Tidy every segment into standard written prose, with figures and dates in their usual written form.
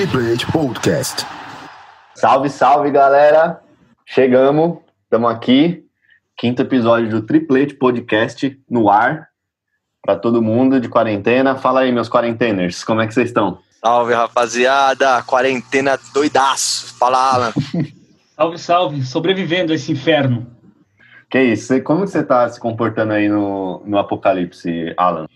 Triplete Podcast. Salve, salve, galera! Chegamos, estamos aqui. Quinto episódio do Triplete Podcast no ar. Para todo mundo de quarentena. Fala aí, meus quarenteners, como é que vocês estão? Salve, rapaziada! Quarentena doidaço. Fala, Alan. Salve, salve. Sobrevivendo a esse inferno. Que isso? Como você tá se comportando aí no apocalipse, Alan?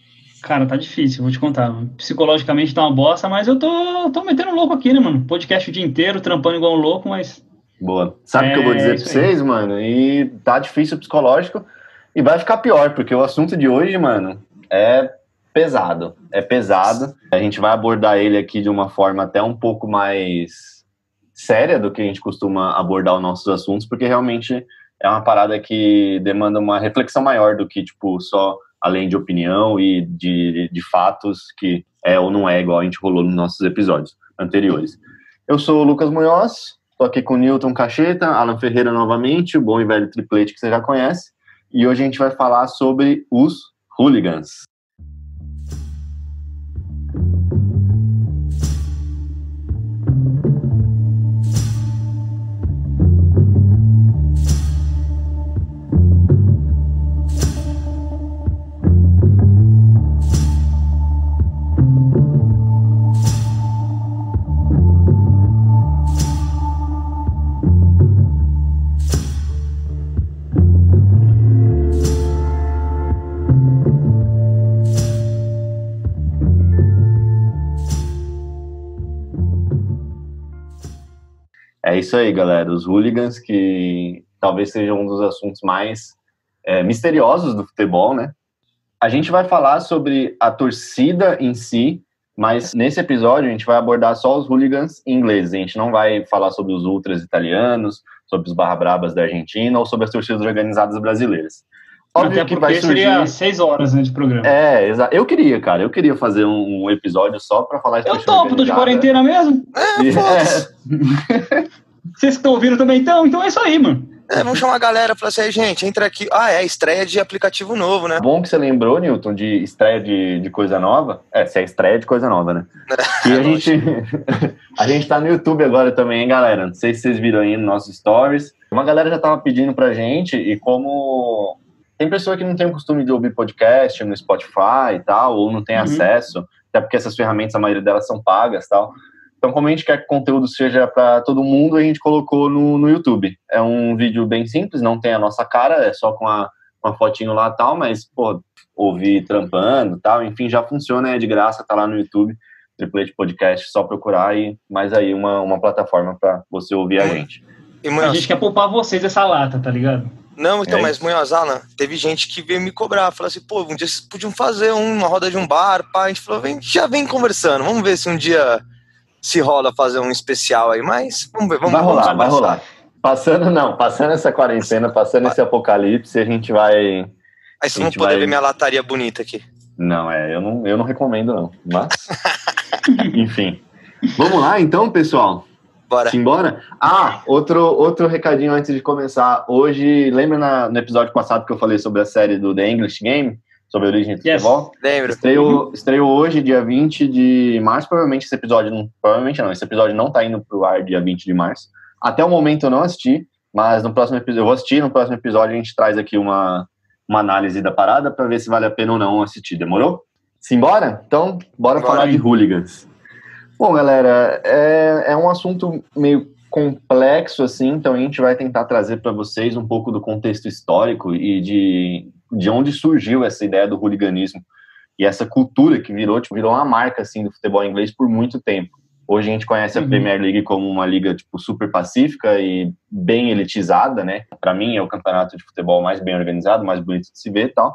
Cara, tá difícil, vou te contar. Psicologicamente tá uma bosta, mas eu tô metendo louco aqui, né, mano? Podcast o dia inteiro, trampando igual um louco, mas... Boa. Sabe o que eu vou dizer pra vocês, mano? E tá difícil psicológico e vai ficar pior, porque o assunto de hoje, mano, é pesado. É pesado. A gente vai abordar ele aqui de uma forma até um pouco mais séria do que a gente costuma abordar os nossos assuntos, porque realmente é uma parada que demanda uma reflexão maior do que, tipo, só além de opinião e de fatos que é ou não é igual a gente rolou nos nossos episódios anteriores. Eu sou o Lucas Munhoz, tô aqui com o Newton Cacheta, Alan Ferreira novamente, o bom e velho triplete que você já conhece, e hoje a gente vai falar sobre os hooligans. É isso aí, galera. Os hooligans, que talvez seja um dos assuntos mais misteriosos do futebol, né? A gente vai falar sobre a torcida em si, mas nesse episódio a gente vai abordar só os hooligans ingleses. A gente não vai falar sobre os ultras italianos, sobre os barra-brabas da Argentina ou sobre as torcidas organizadas brasileiras. Óbvio até que vai surgir... seria 6 horas, né, de programa. Exato. Eu queria fazer um episódio só pra falar de torcida organizada. Eu topo, tô de quarentena mesmo. Vocês que estão ouvindo também então? Então é isso aí, mano. Vamos chamar a galera e falar assim, gente, entra aqui. Estreia de aplicativo novo, né? Bom que você lembrou, Newton, de estreia de coisa nova. Se é estreia de coisa nova, né? E a gente tá no YouTube agora também, hein, galera? Não sei se vocês viram aí nos nossos stories. Uma galera já tava pedindo pra gente, e como tem pessoa que não tem o costume de ouvir podcast no Spotify e tal, ou não tem acesso, até porque essas ferramentas, a maioria delas são pagas e tal. Então, como a gente quer que o conteúdo seja para todo mundo, a gente colocou no YouTube. É um vídeo bem simples, não tem a nossa cara, é só com a fotinho lá e tal, mas, pô, ouvir trampando e tal, enfim, já funciona, é de graça, tá lá no YouTube, Triplete Podcast, só procurar e mais aí uma plataforma para você ouvir a gente. A gente quer poupar vocês essa lata, tá ligado? Não, então, mas Munhoz, Alan, teve gente que veio me cobrar, falou assim, pô, um dia vocês podiam fazer uma roda de um bar, pá, a gente falou, já vem conversando, vamos ver se um dia... se rola fazer um especial aí, mas vamos ver, vai rolar. Passando essa quarentena, passando esse apocalipse, a gente vai... Aí vocês vão poder ver minha lataria bonita aqui. Não, eu não recomendo não, mas... Enfim. Vamos lá então, pessoal? Bora. Simbora? Outro recadinho antes de começar. Hoje, lembra no episódio passado que eu falei sobre a série do The English Game? Sobre a origem do futebol? Lembro. Estreou hoje, dia 20 de março. Provavelmente esse episódio não tá indo pro ar dia 20 de março. Até o momento eu não assisti, mas no próximo episódio eu vou assistir. No próximo episódio a gente traz aqui uma análise da parada pra ver se vale a pena ou não assistir. Demorou? Simbora? Então, bora falar de hooligans. Bom, galera, é um assunto meio complexo, assim, então a gente vai tentar trazer para vocês um pouco do contexto histórico e de onde surgiu essa ideia do hooliganismo e essa cultura que virou uma marca, assim, do futebol inglês por muito tempo. Hoje a gente conhece a Premier League como uma liga, tipo, super pacífica e bem elitizada, né? Para mim é o campeonato de futebol mais bem organizado, mais bonito de se ver e tal.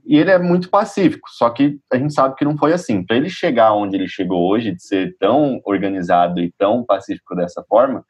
E ele é muito pacífico, só que a gente sabe que não foi assim. Para ele chegar onde ele chegou hoje, de ser tão organizado e tão pacífico dessa forma,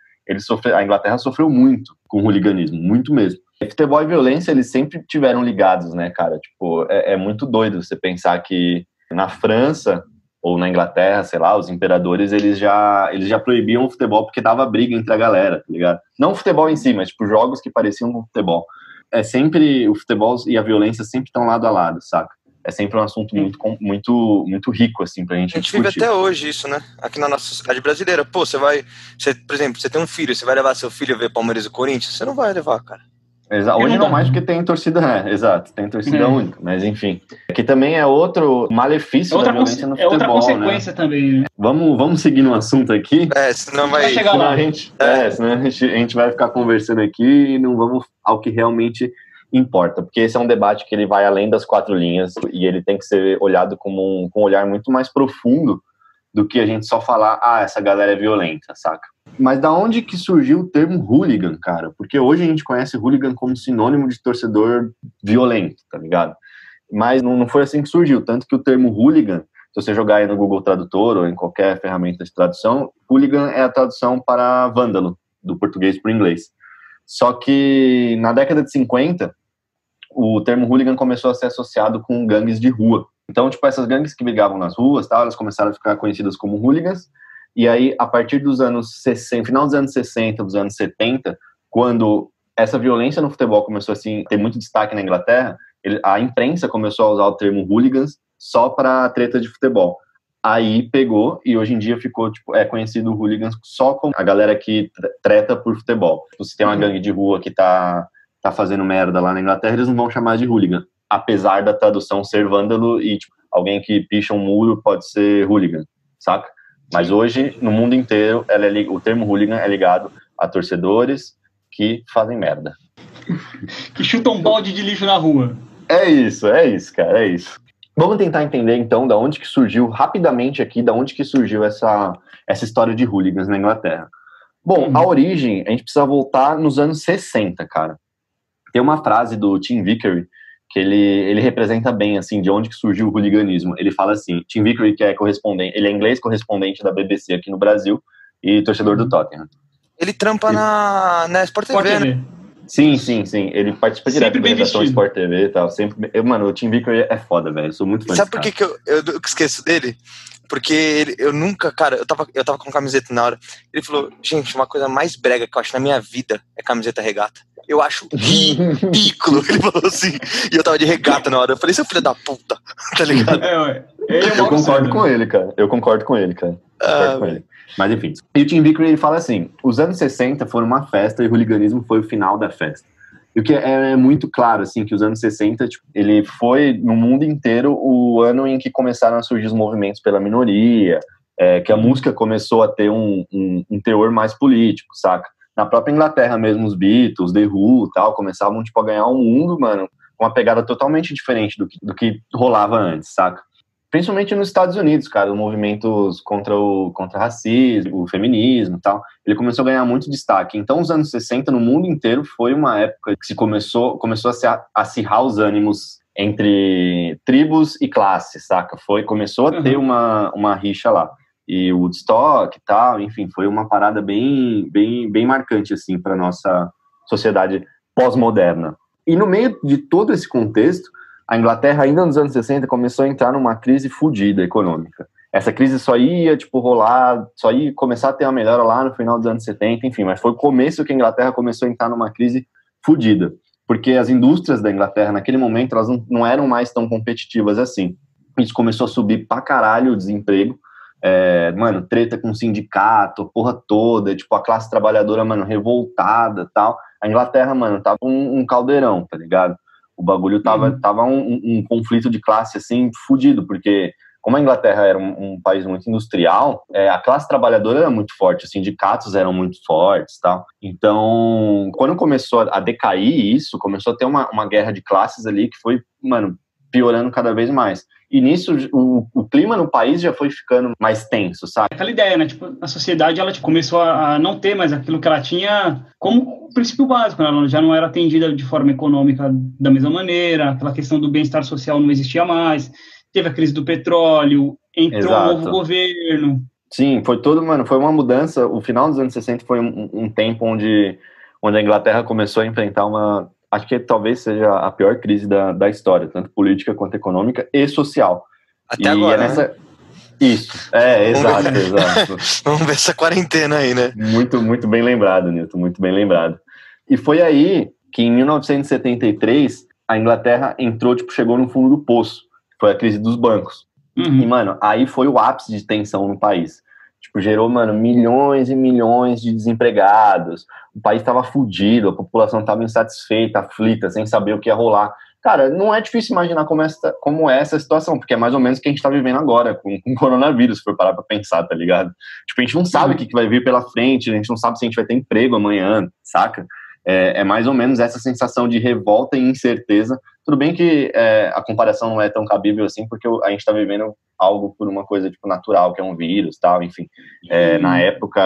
a Inglaterra sofreu muito com o hooliganismo, muito mesmo. Futebol e violência, eles sempre tiveram ligados, né, cara? Tipo, é muito doido você pensar que na França ou na Inglaterra, sei lá, os imperadores, eles já proibiam o futebol porque dava briga entre a galera, tá ligado? Não o futebol em si, mas, tipo, jogos que pareciam com futebol. É sempre, o futebol e a violência sempre estão lado a lado, saca? é sempre um assunto muito rico, assim, pra gente discutir. A gente vive até hoje isso, né? Aqui na nossa sociedade brasileira. Pô, por exemplo, você tem um filho, você vai levar seu filho a ver Palmeiras e Corinthians? Você não vai levar, cara. Hoje não mais porque tem torcida, exato, tem torcida única, mas enfim. Aqui também é outro malefício da violência no futebol, outra consequência, né? Também, né? Vamos seguir no assunto aqui. Senão vai chegar lá. Senão a gente vai ficar conversando aqui e não vamos ao que realmente importa, porque esse é um debate que ele vai além das 4 linhas e ele tem que ser olhado com um olhar muito mais profundo do que a gente só falar, essa galera é violenta, saca? Mas da onde que surgiu o termo hooligan, cara? Porque hoje a gente conhece hooligan como sinônimo de torcedor violento, tá ligado? Mas não foi assim que surgiu, tanto que o termo hooligan, se você jogar aí no Google Tradutor ou em qualquer ferramenta de tradução, hooligan é a tradução para vândalo, do português para o inglês. Só que na década de 50, o termo hooligan começou a ser associado com gangues de rua. Então, tipo, essas gangues que brigavam nas ruas, tal, elas começaram a ficar conhecidas como hooligans. E aí, a partir dos anos 60, final dos anos 60, dos anos 70, quando essa violência no futebol começou assim, a ter muito destaque na Inglaterra, a imprensa começou a usar o termo hooligans só para treta de futebol. Aí pegou e hoje em dia ficou, tipo, conhecido o hooligans só como a galera que treta por futebol. Se tem uma gangue de rua que tá fazendo merda lá na Inglaterra, eles não vão chamar de hooligan. Apesar da tradução ser vândalo e tipo, alguém que picha um muro pode ser hooligan, saca? Mas hoje, no mundo inteiro, o termo hooligan é ligado a torcedores que fazem merda. Que chutam um balde de lixo na rua. É isso, cara, é isso. Vamos tentar entender, então, da onde que surgiu, rapidamente aqui, da onde que surgiu essa história de hooligans na Inglaterra. Bom, a origem, a gente precisa voltar nos anos 60, cara. Tem uma frase do Tim Vickery, que ele representa bem, assim, de onde que surgiu o hooliganismo. Ele fala assim, Tim Vickery, que é correspondente, ele é inglês, correspondente da BBC aqui no Brasil, e torcedor do Tottenham. Ele trampa na Sport TV, né? Sim. Ele participa direto da redação Sport TV e tal. Mano, o Tim Vickery é foda, velho. Eu sou muito fã. Sabe por que eu esqueço dele? Porque eu nunca, cara, eu tava com camiseta na hora. Ele falou, gente, uma coisa mais brega que eu acho na minha vida é camiseta regata. Eu acho ridículo. Ele falou assim, e eu tava de regata na hora. Eu falei, seu filho da puta, tá ligado? Eu concordo com ele, cara. Mas enfim. E o Tim Vickery, ele fala assim, os anos 60 foram uma festa e o hooliganismo foi o final da festa. E o que é muito claro, assim, que os anos 60, tipo, ele foi, no mundo inteiro, o ano em que começaram a surgir os movimentos pela minoria, que a música começou a ter um teor mais político, saca? Na própria Inglaterra mesmo, os Beatles, The Who e tal, começavam, tipo, a ganhar um mundo, mano, com uma pegada totalmente diferente do que rolava antes, saca? Principalmente nos Estados Unidos, cara, os movimentos contra o racismo, o feminismo e tal, ele começou a ganhar muito destaque. Então, os anos 60, no mundo inteiro, foi uma época que começou a se acirrar os ânimos entre tribos e classes, saca? Começou a ter uma rixa lá. E o Woodstock e tal, enfim, foi uma parada bem marcante, assim, para nossa sociedade pós-moderna. E no meio de todo esse contexto, a Inglaterra, ainda nos anos 60, começou a entrar numa crise fodida econômica. Essa crise só ia, tipo, rolar, só ia começar a ter uma melhora lá no final dos anos 70, enfim, mas foi o começo que a Inglaterra começou a entrar numa crise fodida, porque as indústrias da Inglaterra, naquele momento, elas não eram mais tão competitivas assim. Isso começou a subir pra caralho o desemprego, mano, treta com o sindicato, a porra toda, tipo, a classe trabalhadora, mano, revoltada, tal. A Inglaterra, mano, tava um caldeirão, tá ligado? O bagulho tava um conflito de classe, assim, fudido, porque como a Inglaterra era um país muito industrial, a classe trabalhadora era muito forte, os sindicatos eram muito fortes, tal. Então, quando começou a decair isso, começou a ter uma guerra de classes ali que foi, mano, piorando cada vez mais. E nisso, o clima no país já foi ficando mais tenso, sabe? Aquela ideia, né? Tipo, a sociedade, ela começou a não ter mais aquilo que ela tinha como princípio básico, né? Ela já não era atendida de forma econômica da mesma maneira, aquela questão do bem-estar social não existia mais, teve a crise do petróleo, entrou um novo governo. Sim, foi uma mudança. O final dos anos 60 foi um tempo onde a Inglaterra começou a enfrentar acho que talvez seja a pior crise da história, tanto política quanto econômica e social. Até agora, né? Isso, exato. Vamos ver essa quarentena aí, né? Muito, muito bem lembrado, Nilton, muito bem lembrado. E foi aí que, em 1973, a Inglaterra chegou no fundo do poço. foi a crise dos bancos. E, mano, aí foi o ápice de tensão no país. Tipo, gerou, mano, milhões e milhões de desempregados. O país estava fudido, a população estava insatisfeita, aflita, sem saber o que ia rolar. Cara, não é difícil imaginar como é essa situação, porque é mais ou menos o que a gente tá vivendo agora, com o coronavírus, se for parar pra pensar, tá ligado? Tipo, a gente não sabe o que vai vir pela frente, a gente não sabe se a gente vai ter emprego amanhã, saca? É mais ou menos essa sensação de revolta e incerteza. Tudo bem que a comparação não é tão cabível assim, porque a gente tá vivendo algo por uma coisa, tipo, natural, que é um vírus, tal, enfim. Na época,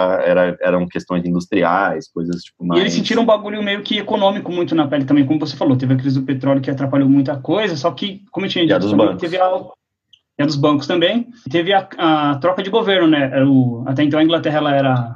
eram questões industriais, coisas, tipo, mais... E eles sentiram um bagulho meio que econômico muito na pele também, como você falou. Teve a crise do petróleo que atrapalhou muita coisa, só que, como eu tinha dito, também, teve a dos bancos também, teve a troca de governo, né? Até então a Inglaterra, ela era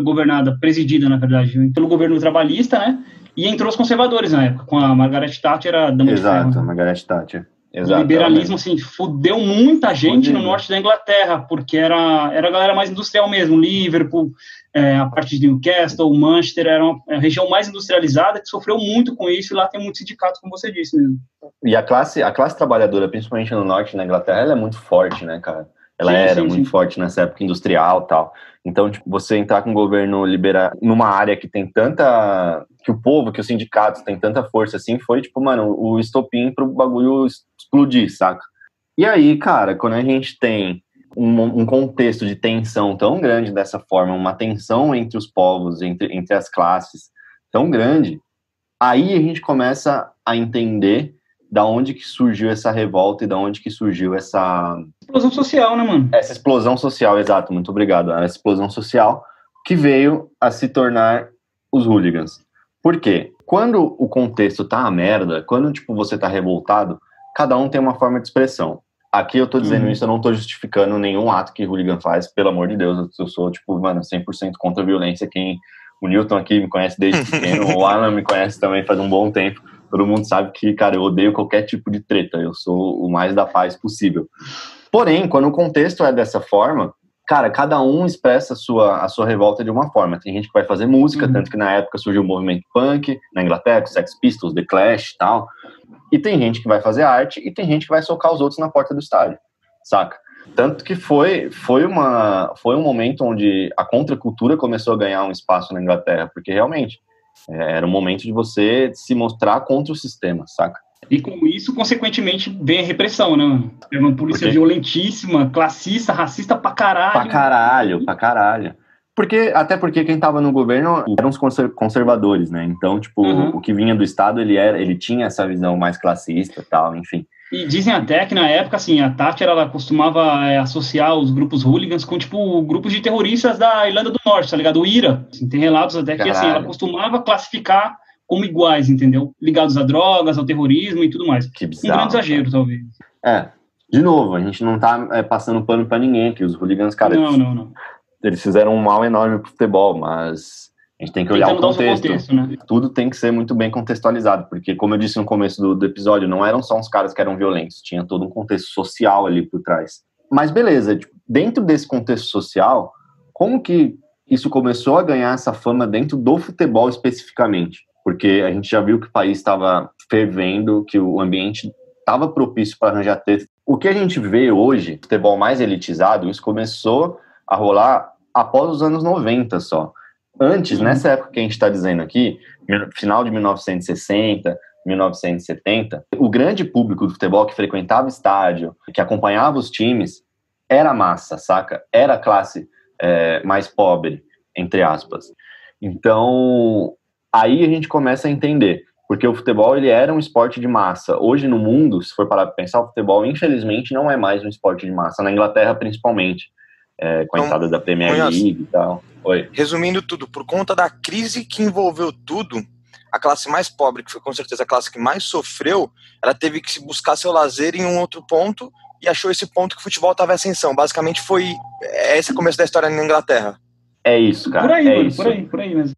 governada, presidida, na verdade, pelo governo trabalhista, né? E entrou os conservadores na época, com a Margaret Thatcher, a dama de ferro. Exato, a Margaret Thatcher. Exato, o liberalismo, assim, fudeu muita gente no norte da Inglaterra, porque era a galera mais industrial mesmo. Liverpool, a parte de Newcastle, Manchester, era a região mais industrializada, que sofreu muito com isso, e lá tem muitos sindicatos, como você disse mesmo. E a classe trabalhadora, principalmente no norte da Inglaterra, ela é muito forte, né, cara? Ela era muito forte nessa época industrial e tal. Então, tipo, você entrar com um governo liberal numa área que tem tanta... que o povo, que os sindicatos têm tanta força assim, foi, tipo, mano, o estopim pro bagulho explodir, saca? E aí, cara, quando a gente tem um contexto de tensão tão grande dessa forma, uma tensão entre os povos, entre as classes tão grande, aí a gente começa a entender da onde que surgiu essa revolta e da onde que surgiu essa... explosão social, né, mano? Essa explosão social, exato, muito obrigado. Essa explosão social que veio a se tornar os hooligans. Por quê? Quando o contexto tá a merda, quando, tipo, você tá revoltado, cada um tem uma forma de expressão. Aqui eu tô dizendo isso, eu não tô justificando nenhum ato que hooligan faz, pelo amor de Deus, eu sou, tipo, mano, 100% contra a violência. O Newton aqui me conhece desde pequeno, o Alan me conhece também faz um bom tempo. Todo mundo sabe que, cara, eu odeio qualquer tipo de treta. Eu sou o mais da paz possível. Porém, quando o contexto é dessa forma, cara, cada um expressa a sua revolta de uma forma. Tem gente que vai fazer música, tanto que na época surgiu o movimento punk, na Inglaterra, com Sex Pistols, The Clash e tal. E tem gente que vai fazer arte e tem gente que vai socar os outros na porta do estádio, saca? Tanto que foi um momento onde a contracultura começou a ganhar um espaço na Inglaterra, porque realmente... era um momento de você se mostrar contra o sistema, saca? E com isso, consequentemente, vem a repressão, né, mano? É uma polícia violentíssima, classista, racista pra caralho. Pra caralho. Até porque quem tava no governo eram os conservadores, né? Então, tipo, o que vinha do Estado, ele tinha essa visão mais classista e tal, enfim. E dizem até que na época, assim, a Thatcher, ela costumava associar os grupos hooligans com, tipo, grupos de terroristas da Irlanda do Norte, tá ligado? O IRA. Assim, tem relatos até que, assim, ela costumava classificar como iguais, entendeu? Ligados a drogas, ao terrorismo e tudo mais. Que bizarro. Um grande exagero, talvez. De novo, a gente não tá passando pano pra ninguém aqui. Os hooligans, cara, não. Eles fizeram um mal enorme pro futebol, mas... a gente tem que olhar o contexto, né? Tudo tem que ser muito bem contextualizado, porque, como eu disse no começo do episódio, não eram só uns caras que eram violentos, tinha todo um contexto social ali por trás. Mas beleza, tipo, dentro desse contexto social, como que isso começou a ganhar essa fama dentro do futebol especificamente? Porque a gente já viu que o país estava fervendo, que o ambiente estava propício para arranjar treta. O que a gente vê hoje, futebol mais elitizado, isso começou a rolar após os anos 90 só. Antes, nessa época que a gente está dizendo aqui, final de 1960, 1970, o grande público do futebol que frequentava estádio, que acompanhava os times, era massa, saca? Era a classe mais pobre, entre aspas. Então, aí a gente começa a entender, porque o futebol ele era um esporte de massa. Hoje no mundo, se for parar para pensar, o futebol, infelizmente, não é mais um esporte de massa, na Inglaterra principalmente, com a entrada da Premier League e tal. Oi. Resumindo tudo, por conta da crise que envolveu tudo, a classe mais pobre, que foi com certeza a classe que mais sofreu, ela teve que buscar seu lazer em um outro ponto e achou esse ponto que o futebol estava em ascensão. Basicamente foi esse o começo da história na Inglaterra. É isso, cara. Por aí, mano, isso. Por aí mesmo.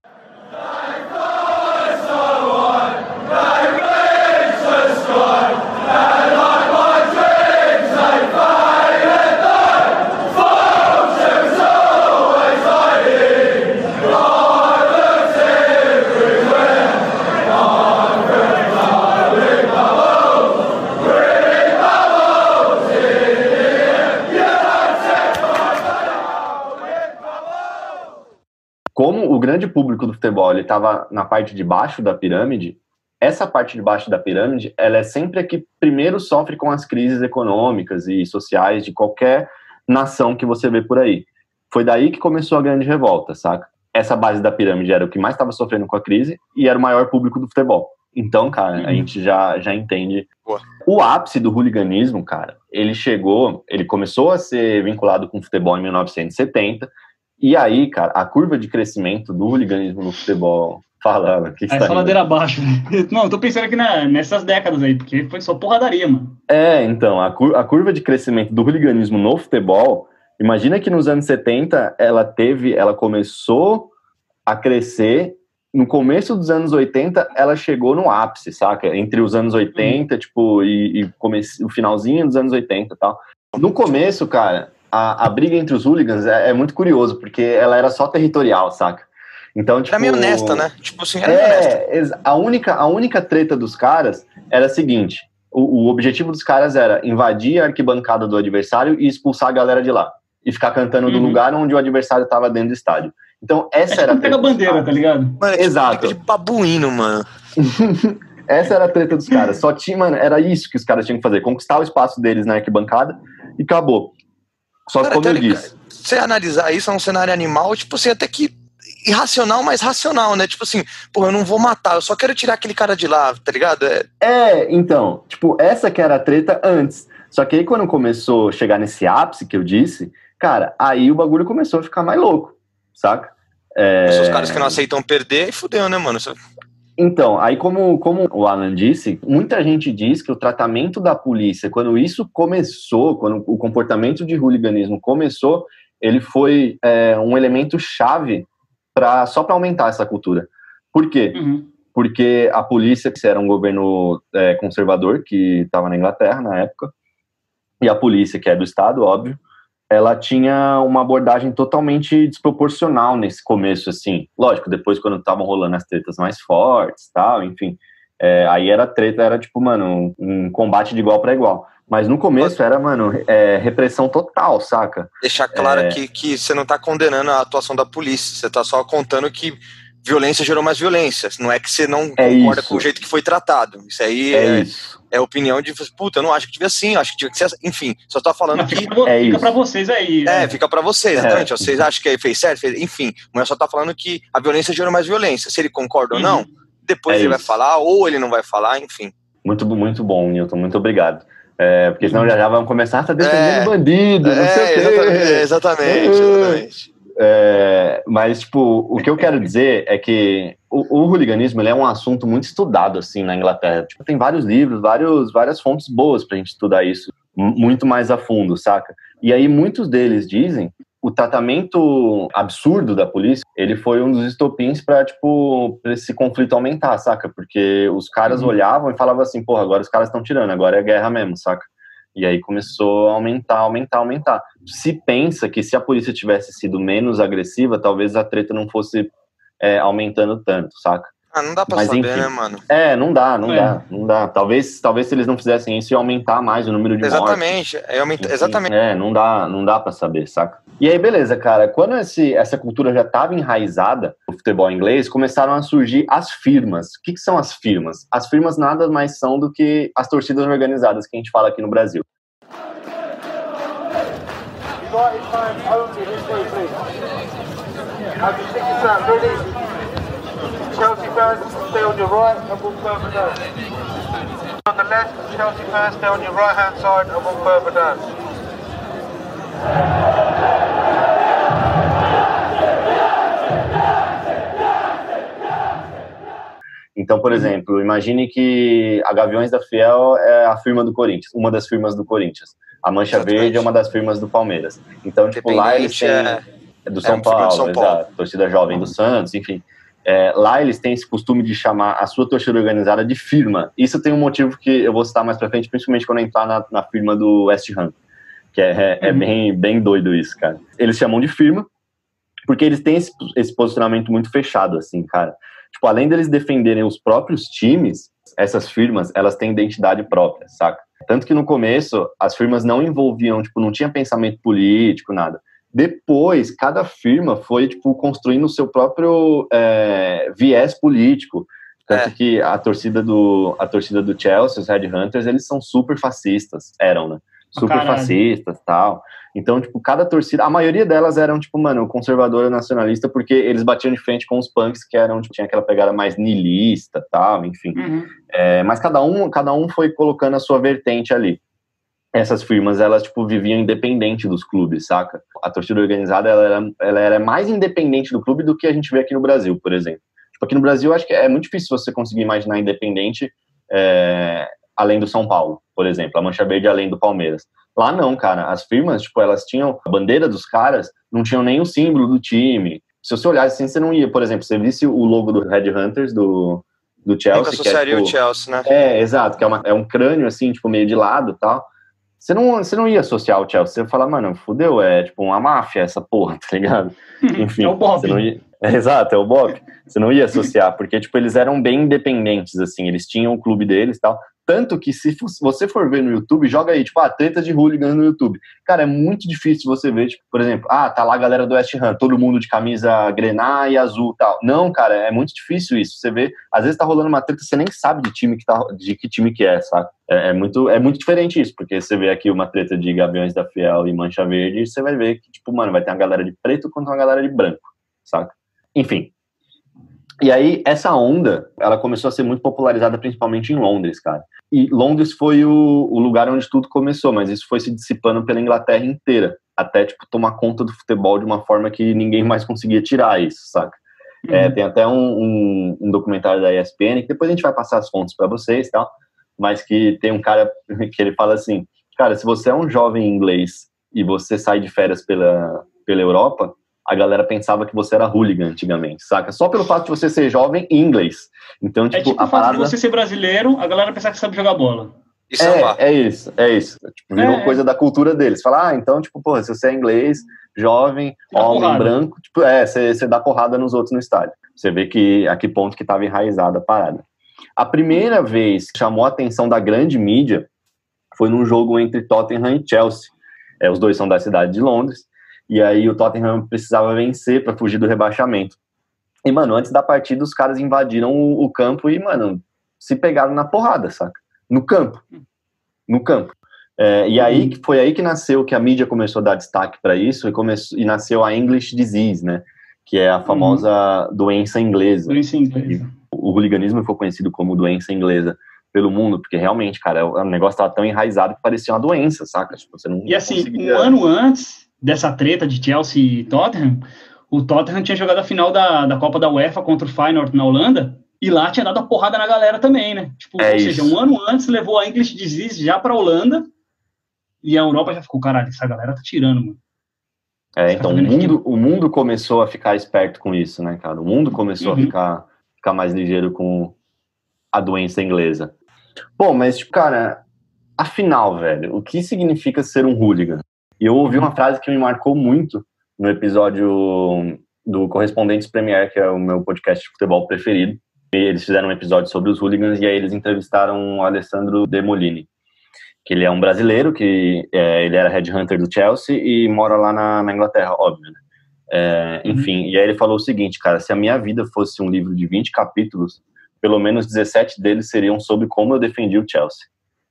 como o grande público do futebol ele estava na parte de baixo da pirâmide, essa parte de baixo da pirâmide, ela é sempre a que primeiro sofre com as crises econômicas e sociais de qualquer nação que você vê por aí. Foi daí que começou a grande revolta, saca? Essa base da pirâmide era o que mais estava sofrendo com a crise e era o maior público do futebol. Então, cara, a gente já entende. Boa. O ápice do hooliganismo, cara, ele começou a ser vinculado com o futebol em 1970, e aí, cara, a curva de crescimento do hooliganismo no futebol, falando... É só ladeira abaixo. Não, eu tô pensando aqui nessas décadas aí, porque foi só porradaria, mano. Então, a curva de crescimento do hooliganismo no futebol, imagina que nos anos 70 ela começou a crescer. No começo dos anos 80, ela chegou no ápice, saca? Entre os anos 80, tipo, e o finalzinho dos anos 80 e tal. No começo, cara, a briga entre os hooligans é muito curioso, porque ela era só territorial, saca? Então, tipo... Era meio honesta, né? Tipo assim, era honesta. A única treta dos caras era a seguinte, o objetivo dos caras era invadir a arquibancada do adversário e expulsar a galera de lá. E ficar cantando do lugar onde o adversário estava dentro do estádio. Então, essa era a treta. Pega a bandeira, tá ligado? Mano, exato. De babuíno, mano. Essa era a treta dos caras. Só tinha, mano, era isso que os caras tinham que fazer. Conquistar o espaço deles na arquibancada e acabou. Só que, como eu disse... Você analisar isso é um cenário animal, tipo assim, até que irracional, mas racional, né? Tipo assim, pô, eu não vou matar, eu só quero tirar aquele cara de lá, tá ligado? Então, tipo, essa que era a treta antes. Só que aí quando começou a chegar nesse ápice que eu disse, cara, aí o bagulho começou a ficar mais louco, saca? Os caras que não aceitam perder, fudeu, né, mano? Então, aí como o Alan disse, muita gente diz que o tratamento da polícia, quando isso começou, quando o comportamento de hooliganismo começou, ele foi um elemento chave só para aumentar essa cultura. Por quê? Porque a polícia, que era um governo conservador, que estava na Inglaterra na época, e a polícia, que é do Estado, óbvio, ela tinha uma abordagem totalmente desproporcional nesse começo, assim. Lógico, depois quando estavam rolando as tretas mais fortes, tal, enfim, aí era treta, era tipo, mano, um combate de igual para igual. Mas no começo era, mano, repressão total, saca? Deixar claro que você não tá condenando a atuação da polícia, você tá só contando que violência gerou mais violência, não é que você não concorda com o jeito que foi tratado. Isso aí é opinião de, puta, eu não acho que devia assim, acho que devia ser assim. Enfim, só tô falando que... Fica pra vocês aí. Fica pra vocês, exatamente. Vocês acham que fez certo? Enfim, mas só tá falando que a violência gerou mais violência. Se ele concorda ou não, depois ele vai falar, ou ele não vai falar, enfim. Muito, muito bom, Nilton, muito obrigado. Porque senão já vão começar a defendendo bandido, não sei o quê. Exatamente. Mas, tipo, o que eu quero dizer é que o hooliganismo ele é um assunto muito estudado, assim, na Inglaterra. Tipo, tem vários livros, várias fontes boas pra gente estudar isso muito mais a fundo, saca? E aí, muitos deles dizem o tratamento absurdo da polícia, ele foi um dos estopins pra, tipo, pra esse conflito aumentar, saca? Porque os caras olhavam e falavam assim, porra, agora os caras estão tirando, agora é guerra mesmo, saca? E aí começou a aumentar. Se pensa que se a polícia tivesse sido menos agressiva, talvez a treta não fosse aumentando tanto, saca? Não dá pra saber, enfim, né, mano? Não dá. Talvez se eles não fizessem isso, ia aumentar mais o número de mortes. Exatamente. Não dá pra saber, saca? E aí, beleza, cara, quando essa cultura já estava enraizada no futebol inglês, começaram a surgir as firmas. O que são as firmas? As firmas nada mais são do que as torcidas organizadas que a gente fala aqui no Brasil. Chelsea fans, stay on your right and walk further down. On the left, Chelsea fans, stay on your right hand side and walk further down. Então, por exemplo, imagine que a Gaviões da Fiel é a firma do Corinthians, uma das firmas do Corinthians. A Mancha Verde é uma das firmas do Palmeiras. Então, tipo, lá eles têm... do São Paulo, exato. Torcida Jovem do Santos, enfim. Lá eles têm esse costume de chamar a sua torcida organizada de firma. Isso tem um motivo que eu vou citar mais pra frente, principalmente quando entrar na firma do West Ham, que é bem doido isso, cara. Eles chamam de firma porque eles têm esse posicionamento muito fechado, assim, cara. Tipo, além deles defenderem os próprios times, essas firmas, elas têm identidade própria, saca? Tanto que no começo, as firmas não envolviam, tipo, não tinha pensamento político, nada. Depois, cada firma foi, tipo, construindo o seu próprio viés político. Tanto que a torcida do Chelsea, os Red Hunters, eles são super fascistas, eram, né? Super fascistas e tal. Então, tipo, cada torcida, a maioria delas eram, tipo, mano, conservadora nacionalista, porque eles batiam de frente com os punks que eram, tipo, tinha aquela pegada mais niilista e tal, enfim. Mas cada um foi colocando a sua vertente ali. Essas firmas, elas, tipo, viviam independente dos clubes, saca? A torcida organizada, ela era mais independente do clube do que a gente vê aqui no Brasil, por exemplo. Tipo, aqui no Brasil, acho que é muito difícil você conseguir imaginar independente além do São Paulo, por exemplo, a Mancha Verde além do Palmeiras. Lá não, cara, as firmas, tipo, elas tinham a bandeira dos caras, não tinham nem o símbolo do time. Se você olhasse assim, você não ia, por exemplo, você visse o logo do Red Hunters, do Chelsea. Nunca associaria tipo, o Chelsea, né? Exato, que é um crânio, assim, tipo, meio de lado e tal. Você não ia associar o Chelsea, você ia falar, mano, fudeu, é tipo uma máfia essa porra, tá ligado? Enfim, é o Bob. Você não ia... Exato, é o Bob. Você não ia associar, porque, tipo, eles eram bem independentes, assim, eles tinham o clube deles e tal. Tanto que, se você for ver no YouTube, joga aí, tipo, treta de hooligans no YouTube. Cara, é muito difícil você ver, tipo, por exemplo, tá lá a galera do West Ham, todo mundo de camisa grená e azul e tal. Não, cara, é muito difícil isso. Você vê, às vezes tá rolando uma treta, você nem sabe de que time que é, sabe? É muito diferente isso, porque você vê aqui uma treta de Gaviões da Fiel e Mancha Verde, e você vai ver que, tipo, mano, vai ter uma galera de preto contra uma galera de branco, saca? Enfim. E aí, essa onda, ela começou a ser muito popularizada principalmente em Londres, cara. E Londres foi o lugar onde tudo começou, mas isso foi se dissipando pela Inglaterra inteira, até, tipo, tomar conta do futebol de uma forma que ninguém mais conseguia tirar isso, saca? Tem até um documentário da ESPN, que depois a gente vai passar as fontes pra vocês e tal, mas que tem um cara que ele fala assim, cara, se você é um jovem inglês e você sai de férias pela Europa, a galera pensava que você era hooligan antigamente, saca? Só pelo fato de você ser jovem e inglês. Então, tipo, a fato de você ser brasileiro, a galera pensava que sabe jogar bola. É isso. Tipo, virou coisa da cultura deles. Falar, então, tipo, porra, se você é inglês, jovem, homem, branco, tipo, você dá porrada nos outros no estádio. Você vê a que ponto que tava enraizada a parada. A primeira vez que chamou a atenção da grande mídia foi num jogo entre Tottenham e Chelsea. Os dois são da cidade de Londres. E aí o Tottenham precisava vencer para fugir do rebaixamento. E, mano, antes da partida, os caras invadiram o campo e, mano, se pegaram na porrada, saca? No campo. E aí, foi aí que nasceu, que a mídia começou a dar destaque para isso, e nasceu a English Disease, né? Que é a famosa doença inglesa. O hooliganismo foi conhecido como doença inglesa pelo mundo, porque realmente, cara, o negócio tava tão enraizado que parecia uma doença, saca? Tipo, você não conseguia... um ano antes dessa treta de Chelsea e Tottenham, o Tottenham tinha jogado a final da Copa da UEFA contra o Feyenoord na Holanda, e lá tinha dado a porrada na galera também, né? Tipo, ou seja, um ano antes levou a English Disease já pra Holanda, e a Europa já ficou, caralho, essa galera tá tirando, mano. Então o mundo começou a ficar esperto com isso, né, cara? O mundo começou a ficar mais ligeiro com a doença inglesa. Bom, mas, tipo, cara, afinal, velho, o que significa ser um hooligan? E eu ouvi uma frase que me marcou muito no episódio do Correspondentes Premier, que é o meu podcast de futebol preferido. E eles fizeram um episódio sobre os hooligans, e aí eles entrevistaram o Alessandro De Molini, que ele é um brasileiro, que ele era Red Hunter do Chelsea e mora lá na Inglaterra, óbvio, né? Enfim, e aí ele falou o seguinte, cara, se a minha vida fosse um livro de 20 capítulos, pelo menos 17 deles seriam sobre como eu defendi o Chelsea.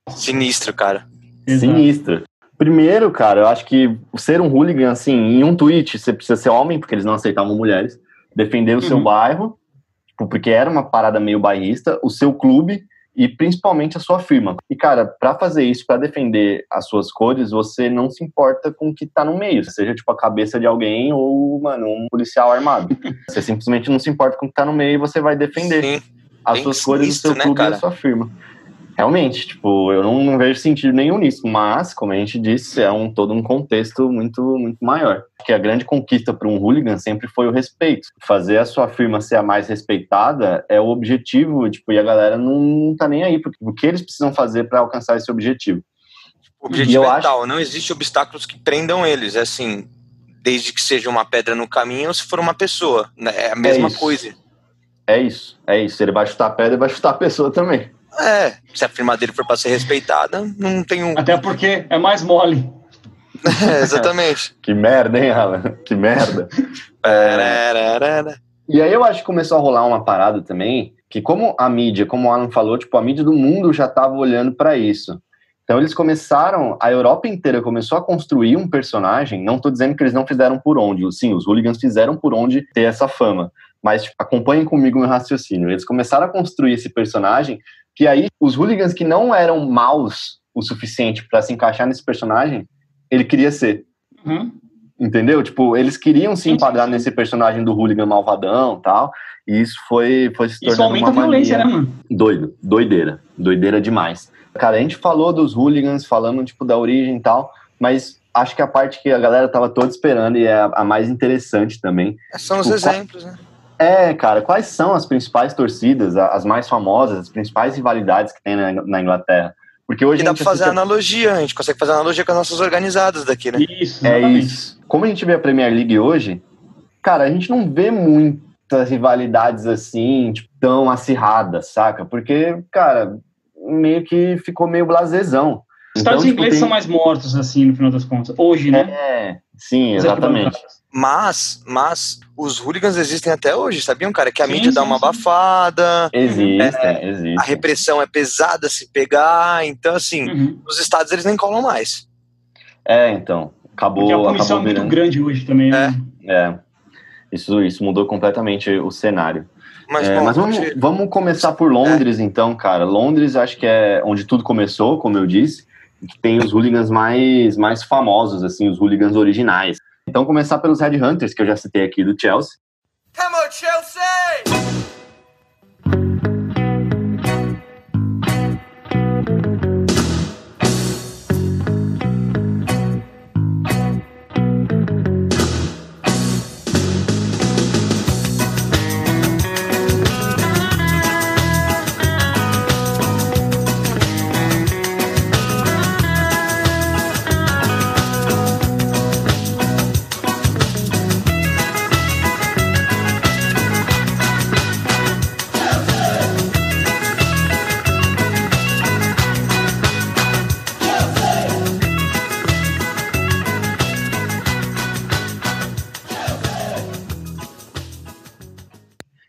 Sinistro, cara. Sinistro. Primeiro, cara, eu acho que ser um hooligan, assim, em um tweet, você precisa ser homem, porque eles não aceitavam mulheres, defender o seu bairro, tipo, porque era uma parada meio bairrista, o seu clube e principalmente a sua firma. E, cara, pra fazer isso, pra defender as suas cores, você não se importa com o que tá no meio, seja, tipo, a cabeça de alguém ou, mano, um policial armado. Você simplesmente não se importa com o que tá no meio e você vai defender as suas cores, o seu clube, né, e a sua firma. Realmente, tipo, eu não vejo sentido nenhum nisso, mas, como a gente disse, é todo um contexto muito, muito maior. Porque a grande conquista para um hooligan sempre foi o respeito. Fazer a sua firma ser a mais respeitada é o objetivo, tipo, e a galera não tá nem aí, porque o que eles precisam fazer para alcançar esse objetivo. O objetivo é tal, não existe obstáculos que prendam eles, é assim, desde que seja uma pedra no caminho ou se for uma pessoa, é a mesma coisa. É isso. Se ele vai chutar a pedra, ele vai chutar a pessoa também. Se a firma dele for pra ser respeitada, não tem um... Até porque é mais mole. Exatamente. Que merda, hein, Alan? Que merda. E aí eu acho que começou a rolar uma parada também, que como a mídia, como o Alan falou, tipo, a mídia do mundo já estava olhando para isso. Então eles começaram, a Europa inteira começou a construir um personagem, não tô dizendo que eles não fizeram por onde, sim, os hooligans fizeram por onde ter essa fama, mas tipo, acompanhem comigo o meu raciocínio. Eles começaram a construir esse personagem, que aí os hooligans que não eram maus o suficiente para se encaixar nesse personagem, ele queria ser. Entendeu? Tipo, eles queriam se enquadrar nesse personagem do hooligan malvadão e tal, e isso foi se tornando isso aumenta uma a violência, mania. né, mano? Doideira demais. Cara, a gente falou dos hooligans, falando, tipo, da origem e tal, mas acho que a parte que a galera tava toda esperando e é a mais interessante também. São os exemplos, né? Cara, quais são as principais torcidas, as mais famosas, as principais rivalidades que tem na Inglaterra? Porque hoje E dá pra fazer analogia, a gente consegue fazer analogia com as nossas organizadas daqui, né? Isso, exatamente. Isso. Como a gente vê a Premier League hoje, cara, a gente não vê muitas rivalidades assim, tipo, tão acirradas, saca? Porque, cara, meio que ficou meio blasezão. Os estados ingleses são mais mortos, assim, no final das contas. Hoje, né? Sim, exatamente. Mas os hooligans existem até hoje, sabiam, cara? Que a mídia dá uma abafada. Existem. A repressão é pesada se pegar. Então, assim, nos estados eles nem colam mais. Então. Acabou. Porque a punição é muito grande hoje também, né? Isso mudou completamente o cenário. Mas vamos começar por Londres, então, cara. Londres, acho que é onde tudo começou, como eu disse, que tem os hooligans mais famosos, assim, os hooligans originais. Então, começar pelos Red Hunters, que eu já citei aqui, do Chelsea. Come on, Chelsea!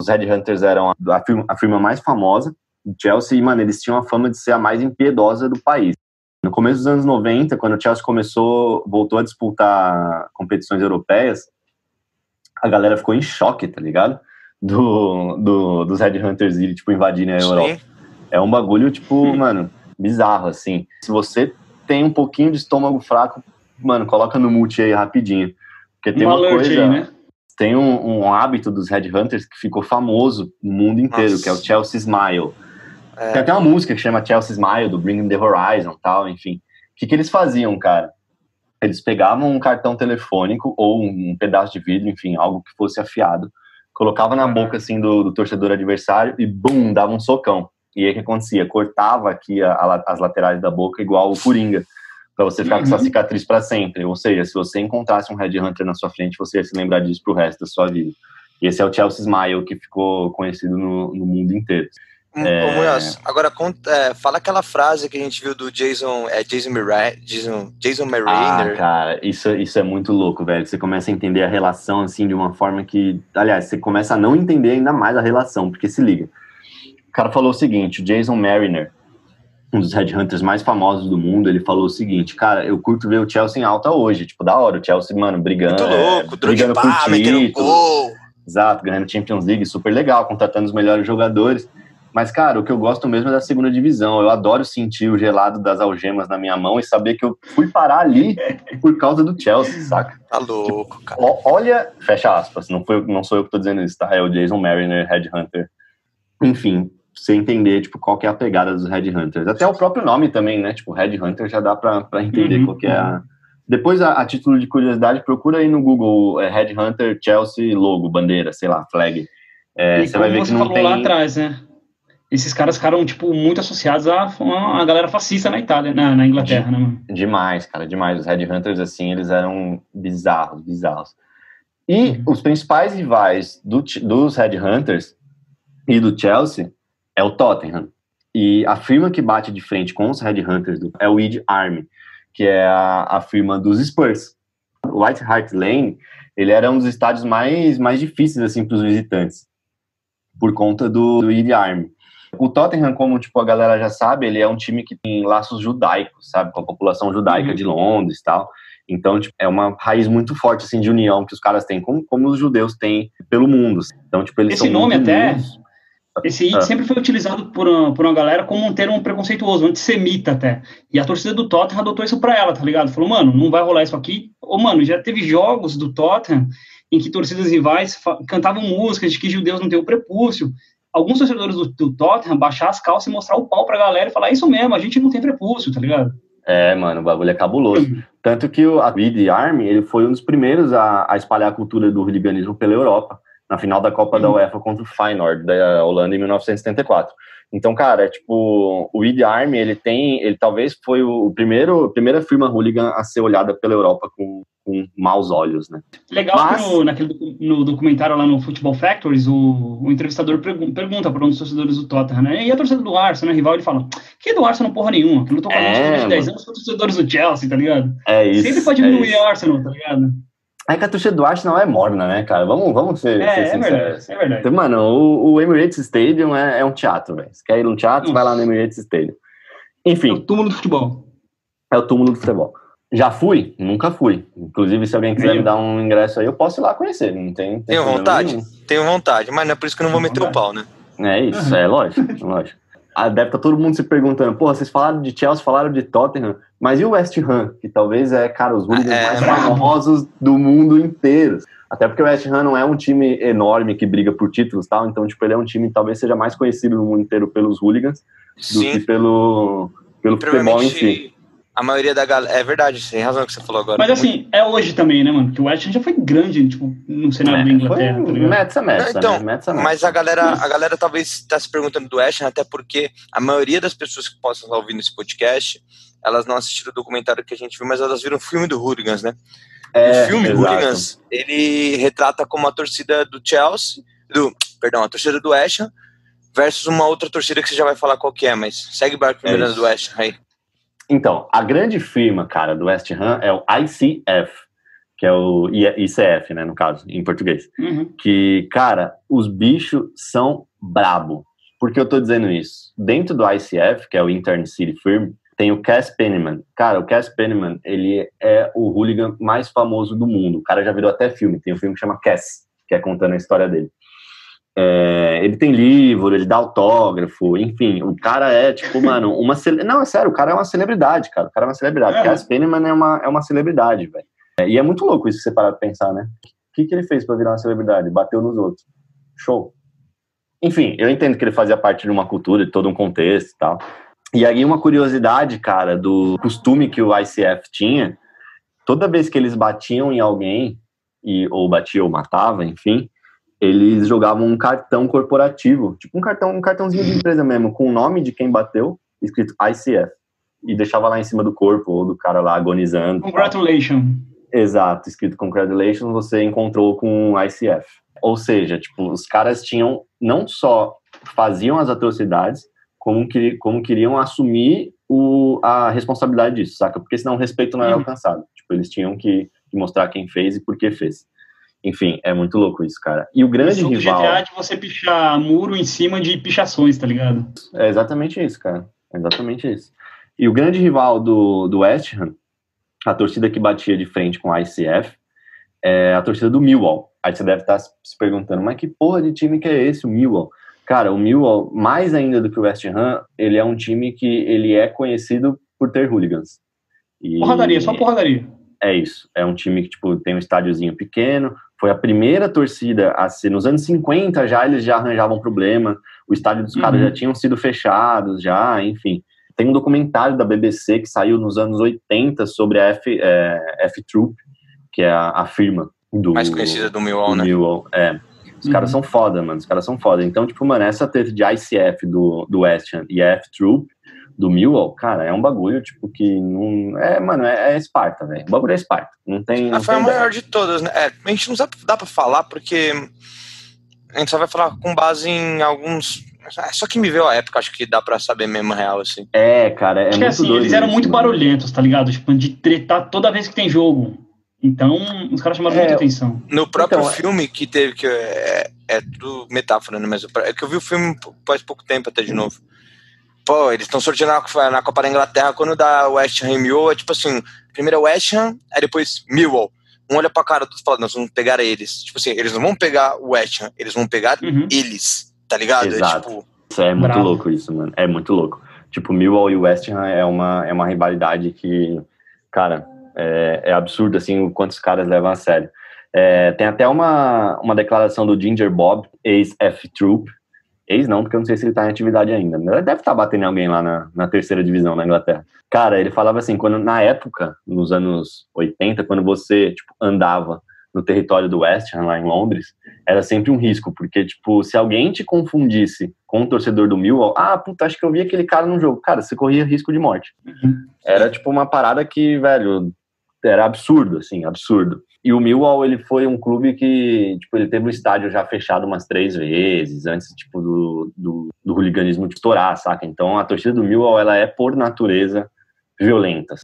Os Red Hunters eram a firma mais famosa do Chelsea e, mano, eles tinham a fama de ser a mais impiedosa do país. No começo dos anos 90, quando o Chelsea voltou a disputar competições europeias, a galera ficou em choque, tá ligado? Dos Red Hunters irem, tipo, invadirem a Europa. Sim. É um bagulho, tipo, mano, bizarro, assim. Se você tem um pouquinho de estômago fraco, mano, coloca no mute aí rapidinho. Porque tem uma coisa... aí, né? Tem um hábito dos Red Hunters que ficou famoso no mundo inteiro, que é o Chelsea Smile. Tem até uma música que chama Chelsea Smile, do Bring the Horizon e tal, enfim. O que eles faziam, cara? Eles pegavam um cartão telefônico ou um pedaço de vidro, enfim, algo que fosse afiado, colocava na boca, assim, do torcedor adversário e, bum, dava um socão. E aí o que acontecia? Cortava aqui as laterais da boca igual o Coringa, pra você ficar com essa cicatriz pra sempre. Ou seja, se você encontrasse um Red Hunter na sua frente, você ia se lembrar disso pro resto da sua vida. E esse é o Chelsea Smile, que ficou conhecido no mundo inteiro. Munhoz, agora fala aquela frase que a gente viu do Jason Mariner. Cara, isso é muito louco, velho. Você começa a entender a relação, assim, de uma forma que... Aliás, você começa a não entender ainda mais a relação, porque se liga. O cara falou o seguinte, o Jason Mariner, um dos Red Hunters mais famosos do mundo, ele falou o seguinte: cara, eu curto ver o Chelsea em alta hoje, tipo, da hora, o Chelsea, mano, brigando. Muito louco, brigando por metendo gol. Exato, ganhando Champions League, super legal, contratando os melhores jogadores. Mas, cara, o que eu gosto mesmo é da segunda divisão. Eu adoro sentir o gelado das algemas na minha mão e saber que eu fui parar ali por causa do Chelsea, saca? Tá louco, cara. Olha, fecha aspas, não sou eu que tô dizendo isso, tá? É o Jason Mariner, Red Hunter. Enfim, você entender, tipo, qual que é a pegada dos Red Hunters. Até o próprio nome também, né? Tipo, Red Hunter já dá pra entender qual que é a... Depois, a título de curiosidade, procura aí no Google Red Hunter, Chelsea, logo, bandeira, sei lá, flag. Você vai ver que não tem... lá atrás, né? Esses caras ficaram, tipo, muito associados à galera fascista na Itália, na Inglaterra, né, mano? Demais, cara, demais. Os Red Hunters, assim, eles eram bizarros. E os principais rivais dos Red Hunters e do Chelsea é o Tottenham. E a firma que bate de frente com os Red Hunters é o Red Army, que é a firma dos Spurs. O White Hart Lane, ele era um dos estádios mais difíceis, assim, para os visitantes, por conta do Red Army. O Tottenham, como tipo, a galera já sabe, ele é um time que tem laços judaicos, sabe, com a população judaica de Londres e tal. Então, tipo, é uma raiz muito forte, assim, de união que os caras têm, como os judeus têm pelo mundo. Então, tipo, eles esse são nome muito até, unidos. esse sempre foi utilizado por uma galera como um termo preconceituoso, antissemita até. E a torcida do Tottenham adotou isso pra ela, tá ligado? Falou, mano, não vai rolar isso aqui. Ô, mano, já teve jogos do Tottenham em que torcidas rivais cantavam músicas de que judeus não têm o prepúcio. Alguns torcedores do Tottenham baixar as calças e mostrar o pau pra galera e falar, isso mesmo, a gente não tem prepúcio, tá ligado? É, mano, o bagulho é cabuloso. Tanto que a Red Army, ele foi um dos primeiros a espalhar a cultura do hooliganismo pela Europa, na final da Copa da UEFA contra o Feyenoord, da Holanda, em 1974. Então, cara, tipo, o Red Army, ele talvez foi a primeira firma hooligan a ser olhada pela Europa com maus olhos, né? Legal que no documentário lá no Football Factories, o entrevistador pergunta para um dos torcedores do Tottenham, né? E a torcida do Arsenal, né? Rival, ele fala, que do Arsenal porra nenhuma, que lutou com a gente durante 10 anos com os torcedores do Chelsea, tá ligado? É isso. Sempre pode diminuir o Arsenal, tá ligado? É que a torcida do Arsenal é morna, né, cara? Vamos ser sinceros. É verdade. Então, mano, o Emirates Stadium é um teatro, velho. Se quer ir num teatro, vai lá no Emirates Stadium. Enfim. É o túmulo do futebol. É o túmulo do futebol. Já fui? Nunca fui. Inclusive, se alguém quiser me dar um ingresso aí, eu posso ir lá conhecer. Não tem Tenho vontade? Nenhum. Tenho vontade, mas não é por isso que eu não vou meter o pau, né? É isso, é lógico. Deve estar todo mundo se perguntando, porra, vocês falaram de Chelsea, falaram de Tottenham, mas e o West Ham, que talvez cara, os hooligans mais famosos do mundo inteiro. Até porque o West Ham não é um time enorme que briga por títulos e tal, então, tipo, ele é um time que talvez seja mais conhecido no mundo inteiro pelos hooligans do que pelo futebol em si. A maioria da galera... É verdade, tem razão o que você falou agora. Mas assim, é hoje também, né, mano? Que o West Ham já foi grande, tipo, no cenário da Inglaterra. Então, mas a galera talvez está se perguntando do West Ham, até porque a maioria das pessoas que possam estar ouvindo esse podcast, elas não assistiram o documentário que a gente viu, mas elas viram o filme do Hooligans, né? O filme Hooligans, ele retrata como a torcida do Chelsea, a torcida do West Ham versus uma outra torcida que você já vai falar qual que é, mas segue o barco primeiro do West Ham aí. Então, a grande firma, cara, do West Ham é o ICF, que é o ICF, né, no caso, em português. Que, cara, os bichos são brabo. Por que eu tô dizendo isso? Dentro do ICF, que é o Intern City Firm, tem o Cass Penniman. Cara, o Cass Penniman, ele é o hooligan mais famoso do mundo. O cara já virou até filme. Tem um filme que chama Cass, que é contando a história dele. Ele tem livro, ele dá autógrafo, enfim, o cara é, tipo, mano, não, é sério, o cara é uma celebridade, cara, o cara é uma celebridade, Cass Penniman é uma celebridade, velho, e é muito louco isso, você parar de pensar, né, o que ele fez pra virar uma celebridade? Bateu nos outros, show. Enfim, eu entendo que ele fazia parte de uma cultura, de todo um contexto e tal, e aí uma curiosidade, cara, do costume que o ICF tinha, toda vez que eles batiam em alguém, ou batia ou matava, enfim, eles jogavam um cartão corporativo, tipo um cartãozinho de empresa mesmo, com o nome de quem bateu, escrito ICF, e deixava lá em cima do corpo, ou do cara lá agonizando. Congratulations. Exato, escrito congratulations, você encontrou com o ICF. Ou seja, tipo, os caras não só faziam as atrocidades, como queriam assumir a responsabilidade disso, saca? Porque senão o respeito não era alcançado. Tipo, eles tinham que mostrar quem fez e por que fez. Enfim, é muito louco isso, cara. E o grande rival... GTA de você pichar muro em cima de pichações, tá ligado? É exatamente isso, cara. É exatamente isso. E o grande rival do West Ham, a torcida que batia de frente com a ICF, é a torcida do Millwall. Aí você deve estar se perguntando, mas que porra de time que é esse, o Millwall? Cara, o Millwall, mais ainda do que o West Ham, ele é um time que ele é conhecido por ter hooligans. Porradaria, só porradaria. É isso. É um time que, tipo, tem um estádiozinho pequeno. Foi a primeira torcida a ser... Nos anos 50 eles já arranjavam problema. O estádio dos caras já tinham sido fechados, já, enfim. Tem um documentário da BBC que saiu nos anos 80 sobre a F-Troop, que é a firma mais conhecida do Millwall, né? Millwall, Os caras são foda, mano. Os caras são foda. Então, tipo, mano, essa treta de ICF do West Ham e a F-Troop do Millwall, cara, é um bagulho, tipo, que não... Mano, é Esparta, velho. O bagulho é Esparta. Não tem... Foi a maior de todas, né? A gente não dá pra falar porque a gente só vai falar com base em alguns Só que me veio a época, acho que dá pra saber mesmo a real, assim. Cara, acho que muito assim, doido eles eram isso, muito mano. barulhentos, tá ligado? Tipo, de tretar toda vez que tem jogo. Então, os caras chamaram muita atenção. No próprio Então, filme que teve, que é tudo metáfora, né? Mas é que eu vi o filme faz pouco tempo até de novo. Pô, eles estão sorteando na Copa da Inglaterra quando dá West Ham e Millwall, é tipo assim, primeiro é West Ham, aí depois Millwall. Um olha pra cara do outro e fala, nós vamos pegar eles. Tipo assim, eles não vão pegar o West Ham, eles vão pegar eles, tá ligado? Exato. É tipo... Isso é muito Bravo. louco isso, mano. É muito louco. Tipo, Millwall e West Ham é uma rivalidade que, cara, é absurdo, assim, o quanto os caras levam a sério. Tem até uma declaração do Ginger Bob, ex-F-Troop. Ex não, porque eu não sei se ele tá em atividade ainda. Ele deve estar batendo em alguém lá na terceira divisão na Inglaterra. Cara, ele falava assim, na época, nos anos 80, quando você, tipo, andava no território do West Ham, lá em Londres, era sempre um risco, porque, tipo, se alguém te confundisse com o torcedor do Millwall, puta, acho que eu vi aquele cara no jogo. Cara, você corria risco de morte. Era, tipo, uma parada que, velho, era absurdo, assim, absurdo. E o Millwall, ele foi um clube que, tipo, ele teve o estádio já fechado umas 3 vezes, antes, tipo, do hooliganismo estourar, saca? Então, a torcida do Millwall, ela é, por natureza, violenta.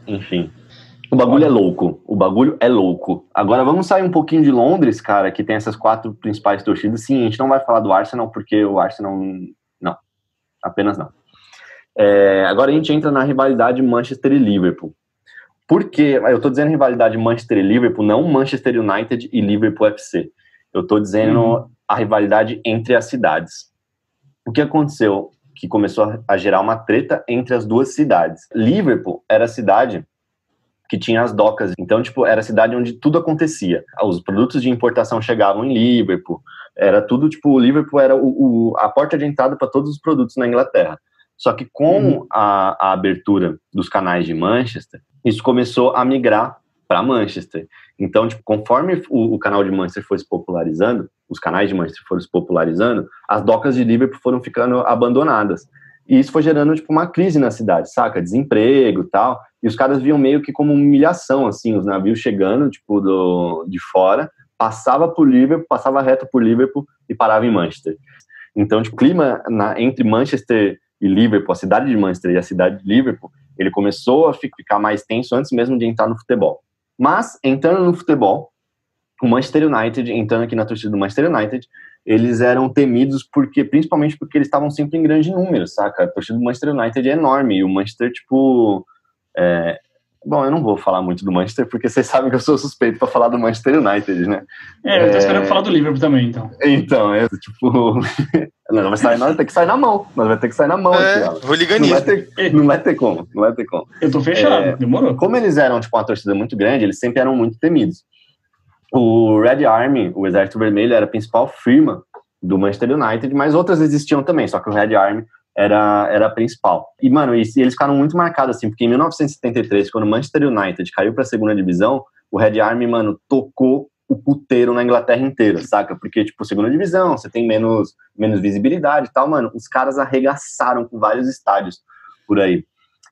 Enfim. O bagulho é louco. Agora, vamos sair um pouquinho de Londres, cara, que tem essas 4 principais torcidas. Sim, a gente não vai falar do Arsenal, porque o Arsenal... Não. Apenas não. Agora a gente entra na rivalidade Manchester e Liverpool. Por que? Eu tô dizendo rivalidade Manchester e Liverpool, não Manchester United e Liverpool FC. Eu tô dizendo a rivalidade entre as cidades. O que aconteceu? Que começou a gerar uma treta entre as duas cidades. Liverpool era a cidade que tinha as docas. Então, tipo, era a cidade onde tudo acontecia. Os produtos de importação chegavam em Liverpool. Era tudo, tipo, Liverpool era a porta de entrada para todos os produtos na Inglaterra. Só que com a abertura dos canais de Manchester, isso começou a migrar para Manchester. Então, tipo, conforme o canal de Manchester foi se popularizando, os canais de Manchester foram se popularizando, as docas de Liverpool foram ficando abandonadas. E isso foi gerando, tipo, uma crise na cidade, saca? Desemprego e tal. E os caras viam meio que como uma humilhação, assim, os navios chegando, tipo, de fora, passava por Liverpool, passava reto por Liverpool e parava em Manchester. Então, tipo, o clima entre Manchester e Liverpool, a cidade de Manchester e a cidade de Liverpool, ele começou a ficar mais tenso antes mesmo de entrar no futebol. Mas, entrando no futebol, o Manchester United, entrando aqui na torcida do Manchester United, eles eram temidos principalmente porque eles estavam sempre em grande número, saca? A torcida do Manchester United é enorme, e o Manchester, tipo... Bom, eu não vou falar muito do Manchester, porque vocês sabem que eu sou suspeito pra falar do Manchester United, né? Eu tô esperando falar do Liverpool também, então. Então, tipo... Não, nós vai ter que sair na mão. Nós vai ter que sair na mão aqui, ó. Hooliganismo. Não vai ter como. Eu tô fechado, demorou. Como eles eram, tipo, uma torcida muito grande, eles sempre eram muito temidos. O Red Army, o Exército Vermelho, era a principal firma do Manchester United, mas outras existiam também, só que o Red Army era a principal. E, mano, eles ficaram muito marcados, assim, porque em 1973, quando o Manchester United caiu pra segunda divisão, o Red Army, mano, tocou o puteiro na Inglaterra inteira, saca? Porque, tipo, segunda divisão, você tem menos visibilidade e tal, mano, os caras arregaçaram com vários estádios por aí.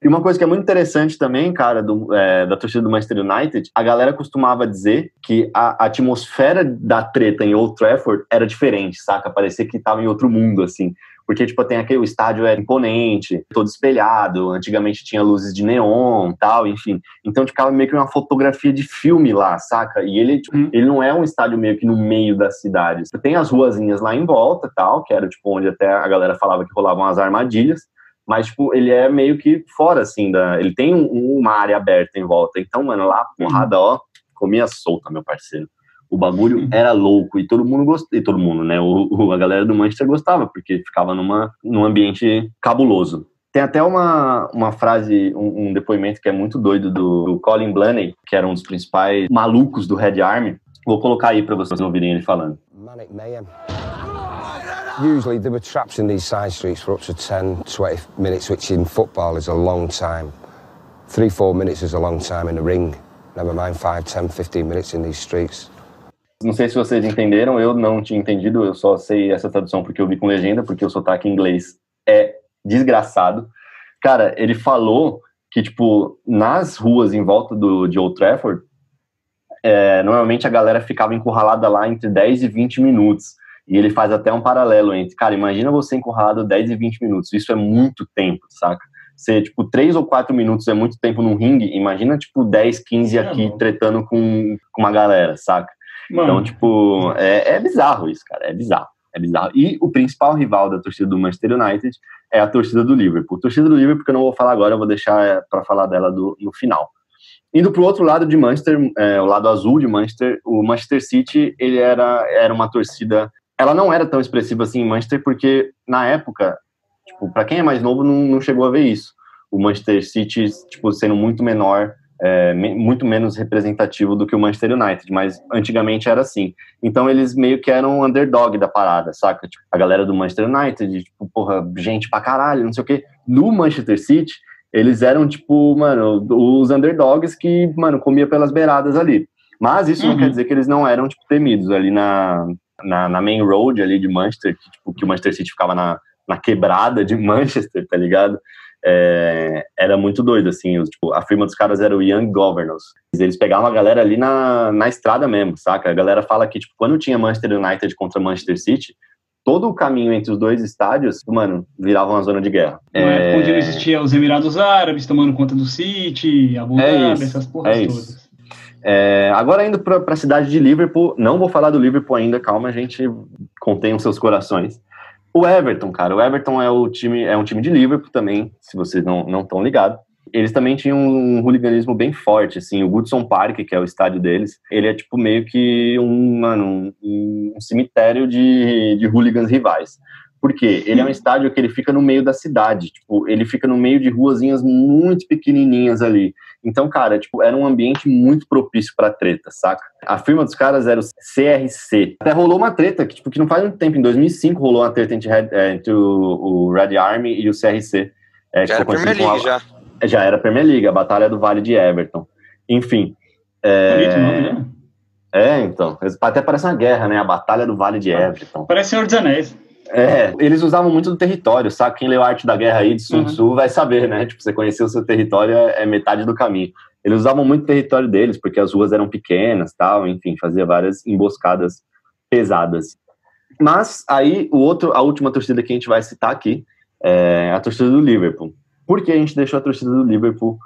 E uma coisa que é muito interessante também, cara, da torcida do Manchester United, a galera costumava dizer que a atmosfera da treta em Old Trafford era diferente, saca? Parecia que tava em outro mundo, assim. Porque, tipo, o estádio era imponente, todo espelhado, antigamente tinha luzes de neon e tal, enfim. Então, ficava meio que uma fotografia de filme lá, saca? E ele, tipo, ele não é um estádio meio que no meio das cidades. Tem as ruazinhas lá em volta e tal, que era, tipo, onde até a galera falava que rolavam as armadilhas, mas, tipo, ele é meio que fora, assim, ele tem uma área aberta em volta. Então, mano, lá, porrada, ó, comia solta, meu parceiro. O bagulho era louco e todo mundo gostava, e todo mundo, né, a galera do Manchester gostava, porque ficava num ambiente cabuloso. Tem até uma frase, um depoimento que é muito doido do Colin Blaney, que era um dos principais malucos do Red Army. Vou colocar aí pra vocês ouvirem ele falando. Manic mayhem. Usually there were traps in these side streets for up to 10, 20 minutes, which in football is a long time. 3-4 minutes is a long time in a ring. Never mind 5, 10, 15 minutes in these streets. Não sei se vocês entenderam, eu não tinha entendido, eu só sei essa tradução porque eu vi com legenda, porque o sotaque em inglês é desgraçado. Cara, ele falou que, tipo, nas ruas em volta de Old Trafford, normalmente a galera ficava encurralada lá entre 10 e 20 minutos. E ele faz até um paralelo entre, cara, imagina você encurralado 10 e 20 minutos, isso é muito tempo, saca? Você, tipo, 3 ou 4 minutos é muito tempo num ringue, imagina, tipo, 10, 15 aqui tretando com uma galera, saca? Mano. Então, tipo, é bizarro isso, cara, é bizarro. E o principal rival da torcida do Manchester United é a torcida do Liverpool. Torcida do Liverpool, que eu não vou falar agora, eu vou deixar para falar dela no final. Indo pro outro lado de Manchester, o lado azul de Manchester, o Manchester City, ele era uma torcida... Ela não era tão expressiva assim em Manchester, porque na época, tipo, para quem é mais novo, não chegou a ver isso. O Manchester City, tipo, sendo muito menor, muito menos representativo do que o Manchester United, mas antigamente era assim. Então eles meio que eram um underdog da parada, saca? Tipo, a galera do Manchester United, tipo, porra, gente pra caralho, não sei o quê. No Manchester City, eles eram, tipo, mano, os underdogs que, mano, comia pelas beiradas ali. Mas isso não quer dizer que eles não eram, tipo, temidos ali na main road ali de Manchester, que o Manchester City ficava na quebrada de Manchester, tá ligado? Era muito doido, assim, tipo, a firma dos caras era o Young Governors. Eles pegavam a galera ali na estrada mesmo, saca? A galera fala que, tipo, quando tinha Manchester United contra Manchester City, todo o caminho entre os dois estádios, mano, virava uma zona de guerra. Na época onde não existia os Emirados Árabes tomando conta do City, Abu Dhabi, essas porras todas. Agora indo para a cidade de Liverpool, não vou falar do Liverpool ainda, calma, gente, contenham seus corações. O Everton, cara, o Everton é um time de Liverpool também, se vocês não estão ligados. Eles também tinham um hooliganismo bem forte, assim, o Goodson Park, que é o estádio deles, ele é tipo meio que um cemitério de hooligans rivais. Por quê? Ele é um estádio que ele fica no meio da cidade, tipo, ele fica no meio de ruazinhas muito pequenininhas ali. Então, cara, tipo, era um ambiente muito propício pra treta, saca? A firma dos caras era o CRC. Até rolou uma treta, que não faz muito tempo, em 2005 rolou uma treta entre o Red Army e o CRC. Já era Premier League, já. Já era Premier League, a Batalha do Vale de Everton. Enfim. Bonito o nome, né? Então. Até parece uma guerra, né? A Batalha do Vale de Everton. Parece Senhor dos Anéis. Eles usavam muito do território, sabe? Quem leu a Arte da Guerra aí de Sun Tzu vai saber, né? Tipo, você conhecer o seu território é metade do caminho. Eles usavam muito o território deles, porque as ruas eram pequenas, tal, enfim, fazia várias emboscadas pesadas. Mas aí a última torcida que a gente vai citar aqui é a torcida do Liverpool. Por que a gente deixou a torcida do Liverpool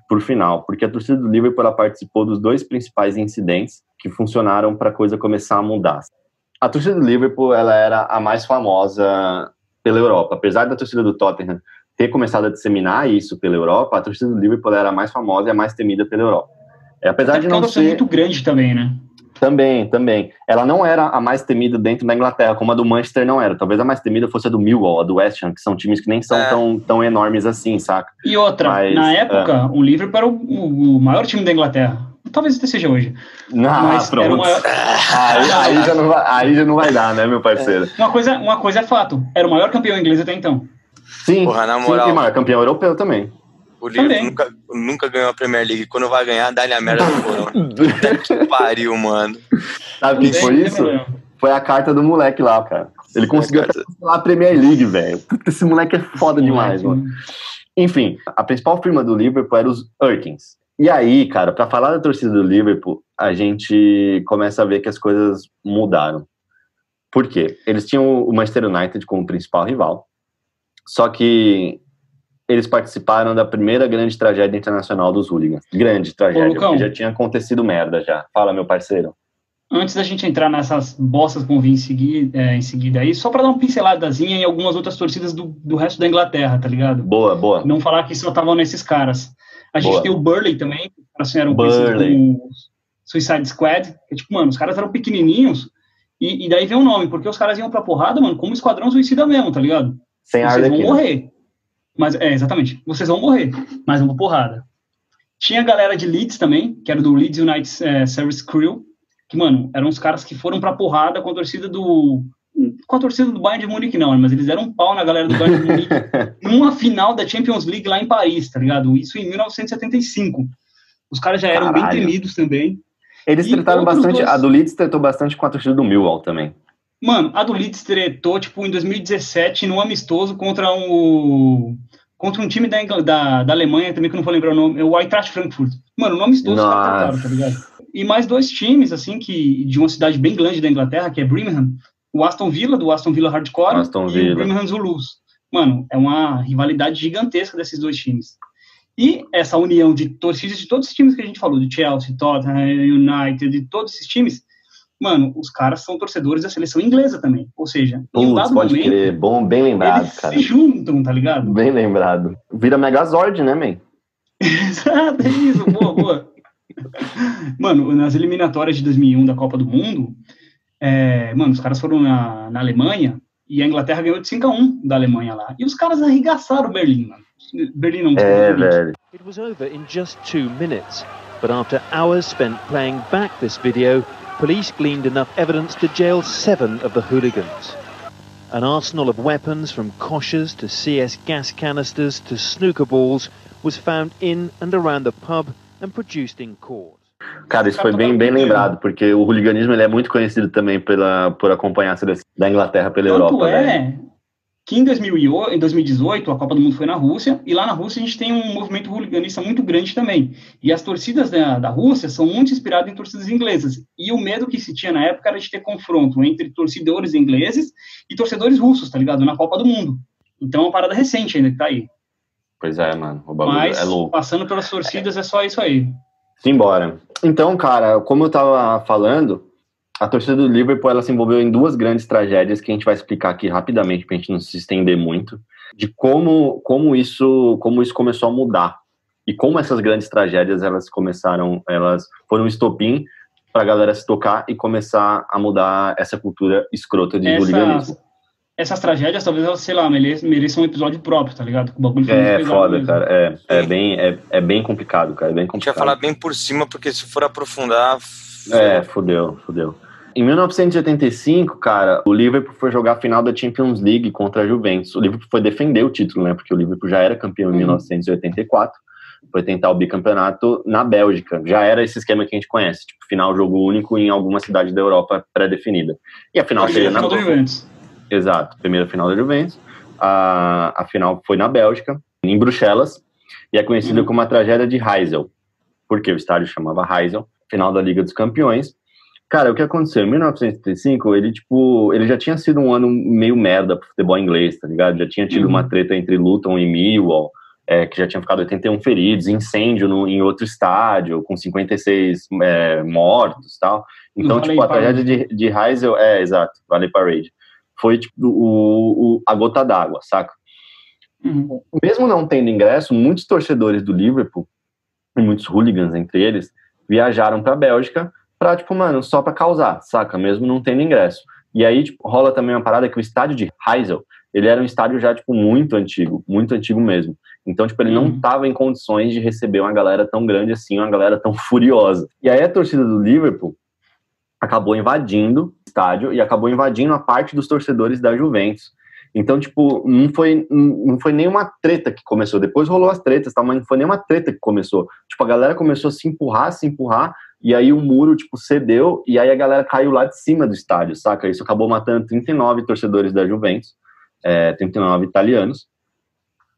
por final? Porque a torcida do Liverpool ela participou dos 2 principais incidentes que funcionaram para a coisa começar a mudar. A torcida do Liverpool ela era a mais famosa pela Europa. Apesar da torcida do Tottenham ter começado a disseminar isso pela Europa, a torcida do Liverpool era a mais famosa e a mais temida pela Europa. Apesar de não ser muito grande também, né? Também. Ela não era a mais temida dentro da Inglaterra, como a do Manchester não era. Talvez a mais temida fosse a do Millwall, a do West Ham, que são times que nem são tão enormes assim, saca? E outra, na época, o Liverpool era o maior time da Inglaterra. Talvez até seja hoje. Mas pronto. Era o maior... aí já não vai dar, né, meu parceiro? Uma coisa é fato. Era o maior campeão inglês até então. Sim, porra, na moral, sim, e maior campeão europeu também. O Liverpool nunca ganhou a Premier League. Quando vai ganhar, dá-lhe a merda do Corona. Puta que pariu, mano. Sabe quem foi isso? Foi a carta do moleque lá, cara. Ele conseguiu cancelar a Premier League, velho. Esse moleque é foda demais, mano. Enfim, a principal firma do Liverpool era os Erkins. E aí, cara, pra falar da torcida do Liverpool, a gente começa a ver que as coisas mudaram. Por quê? Eles tinham o Manchester United como principal rival, só que eles participaram da primeira grande tragédia internacional dos hooligans. Grande tragédia, porque já tinha acontecido merda já. Fala, meu parceiro. Antes da gente entrar nessas bostas que vão vir em seguida aí, só pra dar uma pinceladazinha em algumas outras torcidas do resto da Inglaterra, tá ligado? Boa. Não falar que só estavam nesses caras. A gente tem o Burnley também, que assim, eram conhecidos como Suicide Squad, que tipo, mano, os caras eram pequenininhos, e daí vem o nome, porque os caras iam pra porrada, mano, como Esquadrão Suicida mesmo, tá ligado? Sem Vocês vão morrer. Mas, exatamente, vocês vão morrer, mas vão pra porrada. Tinha a galera de Leeds também, que era do Leeds United Service Crew, que, mano, eram os caras que foram pra porrada com a torcida do Bayern de Munique, não, mas eles deram um pau na galera do Bayern de Munique numa final da Champions League lá em Paris, tá ligado? Isso em 1975. Os caras já eram bem temidos também. Eles trataram bastante, a do Leeds tratou bastante com a torcida do Millwall também. Mano, a do Leeds tretou, tipo, em 2017, num amistoso contra um time da Alemanha, também que eu não vou lembrar o nome, o Eintracht Frankfurt. Mano, no amistoso os caras trataram, tá ligado? E mais 2 times, assim, de uma cidade bem grande da Inglaterra, que é Birmingham, o Aston Villa, do Aston Villa Hardcore, Aston e Villa. o Birmingham Zulus. Mano, é uma rivalidade gigantesca desses dois times. E essa união de torcidas de todos os times que a gente falou, de Chelsea, Tottenham, United, de todos esses times, mano, os caras são torcedores da seleção inglesa também. Ou seja, em um dado pode momento, crer. Bom, bem lembrado, eles cara. se juntam, tá ligado? Bem lembrado. Vira Megazord, né, man? Exato, é isso, boa. Mano, nas eliminatórias de 2001 da Copa do Mundo, mano, os caras foram na Alemanha e a Inglaterra ganhou de 5-1 da Alemanha lá. E os caras arregaçaram Berlim, mano. Berlim não, velho. It was over in just 2 minutes, but after hours spent playing back this video, police gleaned enough evidence to jail 7 of the hooligans. An arsenal of weapons from koshers to CS gas canisters to snooker balls was found in and around the pub and produced in court. Cara, isso foi bem lembrado, porque o hooliganismo ele é muito conhecido também por acompanhar a seleção da Inglaterra pela Europa. Velho. Que em 2018 a Copa do Mundo foi na Rússia, e lá na Rússia a gente tem um movimento hooliganista muito grande também. E as torcidas da Rússia são muito inspiradas em torcidas inglesas. E o medo que se tinha na época era de ter confronto entre torcedores ingleses e torcedores russos, tá ligado? Na Copa do Mundo. Então é uma parada recente ainda que tá aí. Pois é, mano. O bagulho é louco. Passando pelas torcidas é só isso aí. Simbora. Então, cara, como eu tava falando, a torcida do Liverpool ela se envolveu em 2 grandes tragédias que a gente vai explicar aqui rapidamente pra gente não se estender muito, de como isso começou a mudar e como essas grandes tragédias elas foram um estopim pra galera se tocar e começar a mudar essa cultura escrota de hooliganismo. Essas tragédias talvez elas, sei lá, mereçam um episódio próprio, tá ligado? O bagulho foi muito foda, mesmo. Cara. É bem complicado, cara. É bem complicado. A gente vai falar bem por cima, porque se for aprofundar... Fudeu. Em 1985, cara, o Liverpool foi jogar a final da Champions League contra a Juventus. O Liverpool foi defender o título, né? Porque o Liverpool já era campeão em 1984. Foi tentar o bicampeonato na Bélgica. Já era esse esquema que a gente conhece. Tipo, final jogo único em alguma cidade da Europa pré-definida. E a final seria na Juventus. Exato, primeira final da Juventus. A final foi na Bélgica, em Bruxelas, e é conhecida como a tragédia de Heysel, porque o estádio chamava Heysel, final da Liga dos Campeões. Cara, o que aconteceu? Em 1985, ele já tinha sido um ano meio merda pro futebol inglês, tá ligado? Já tinha tido uma treta entre Luton e Millwall, que já tinha ficado 81 feridos, incêndio em outro estádio, com 56 mortos e tal. Então, a tragédia de Heysel, exato, Valley Parade, foi a gota d'água, saca? Mesmo não tendo ingresso, muitos torcedores do Liverpool, e muitos hooligans entre eles, viajaram pra Bélgica pra, só pra causar, saca? Mesmo não tendo ingresso. E aí, rola também uma parada que o estádio de Heysel, ele era um estádio já, muito antigo mesmo. Então, ele não tava em condições de receber uma galera tão grande assim, uma galera tão furiosa. E aí a torcida do Liverpool acabou invadindo o estádio e acabou invadindo a parte dos torcedores da Juventus. Então, não foi nenhuma treta que começou. Depois rolou as tretas, tá? Mas não foi nenhuma treta que começou. A galera começou a se empurrar, e aí o muro, cedeu, e aí a galera caiu lá de cima do estádio, saca? Isso acabou matando 39 torcedores da Juventus, 39 italianos.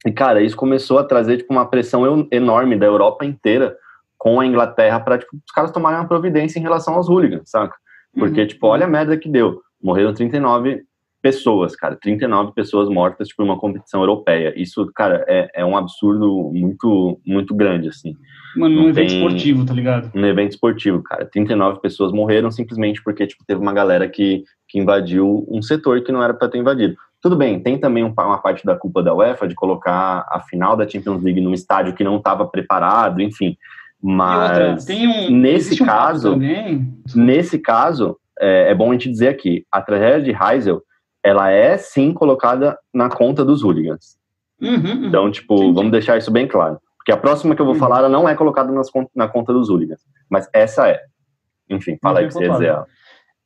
E, cara, isso começou a trazer, uma pressão enorme da Europa inteira com a Inglaterra para os caras tomarem uma providência em relação aos hooligans, saca? Porque, olha a merda que deu. Morreram 39 pessoas, cara. 39 pessoas mortas, numa competição europeia. Isso, cara, é um absurdo muito, muito grande, assim. Mano, num evento esportivo, tá ligado? Num evento esportivo, cara. 39 pessoas morreram simplesmente porque, teve uma galera que invadiu um setor que não era para ter invadido. Tudo bem, tem também uma parte da culpa da UEFA de colocar a final da Champions League num estádio que não estava preparado, enfim... Mas nesse caso, é bom a gente dizer aqui, a tragédia de Heysel, ela é sim colocada na conta dos hooligans. Então, vamos deixar isso bem claro. Porque a próxima que eu vou falar, ela não é colocada na conta dos hooligans. Mas essa é. Enfim, fala aí o que você ia dizer.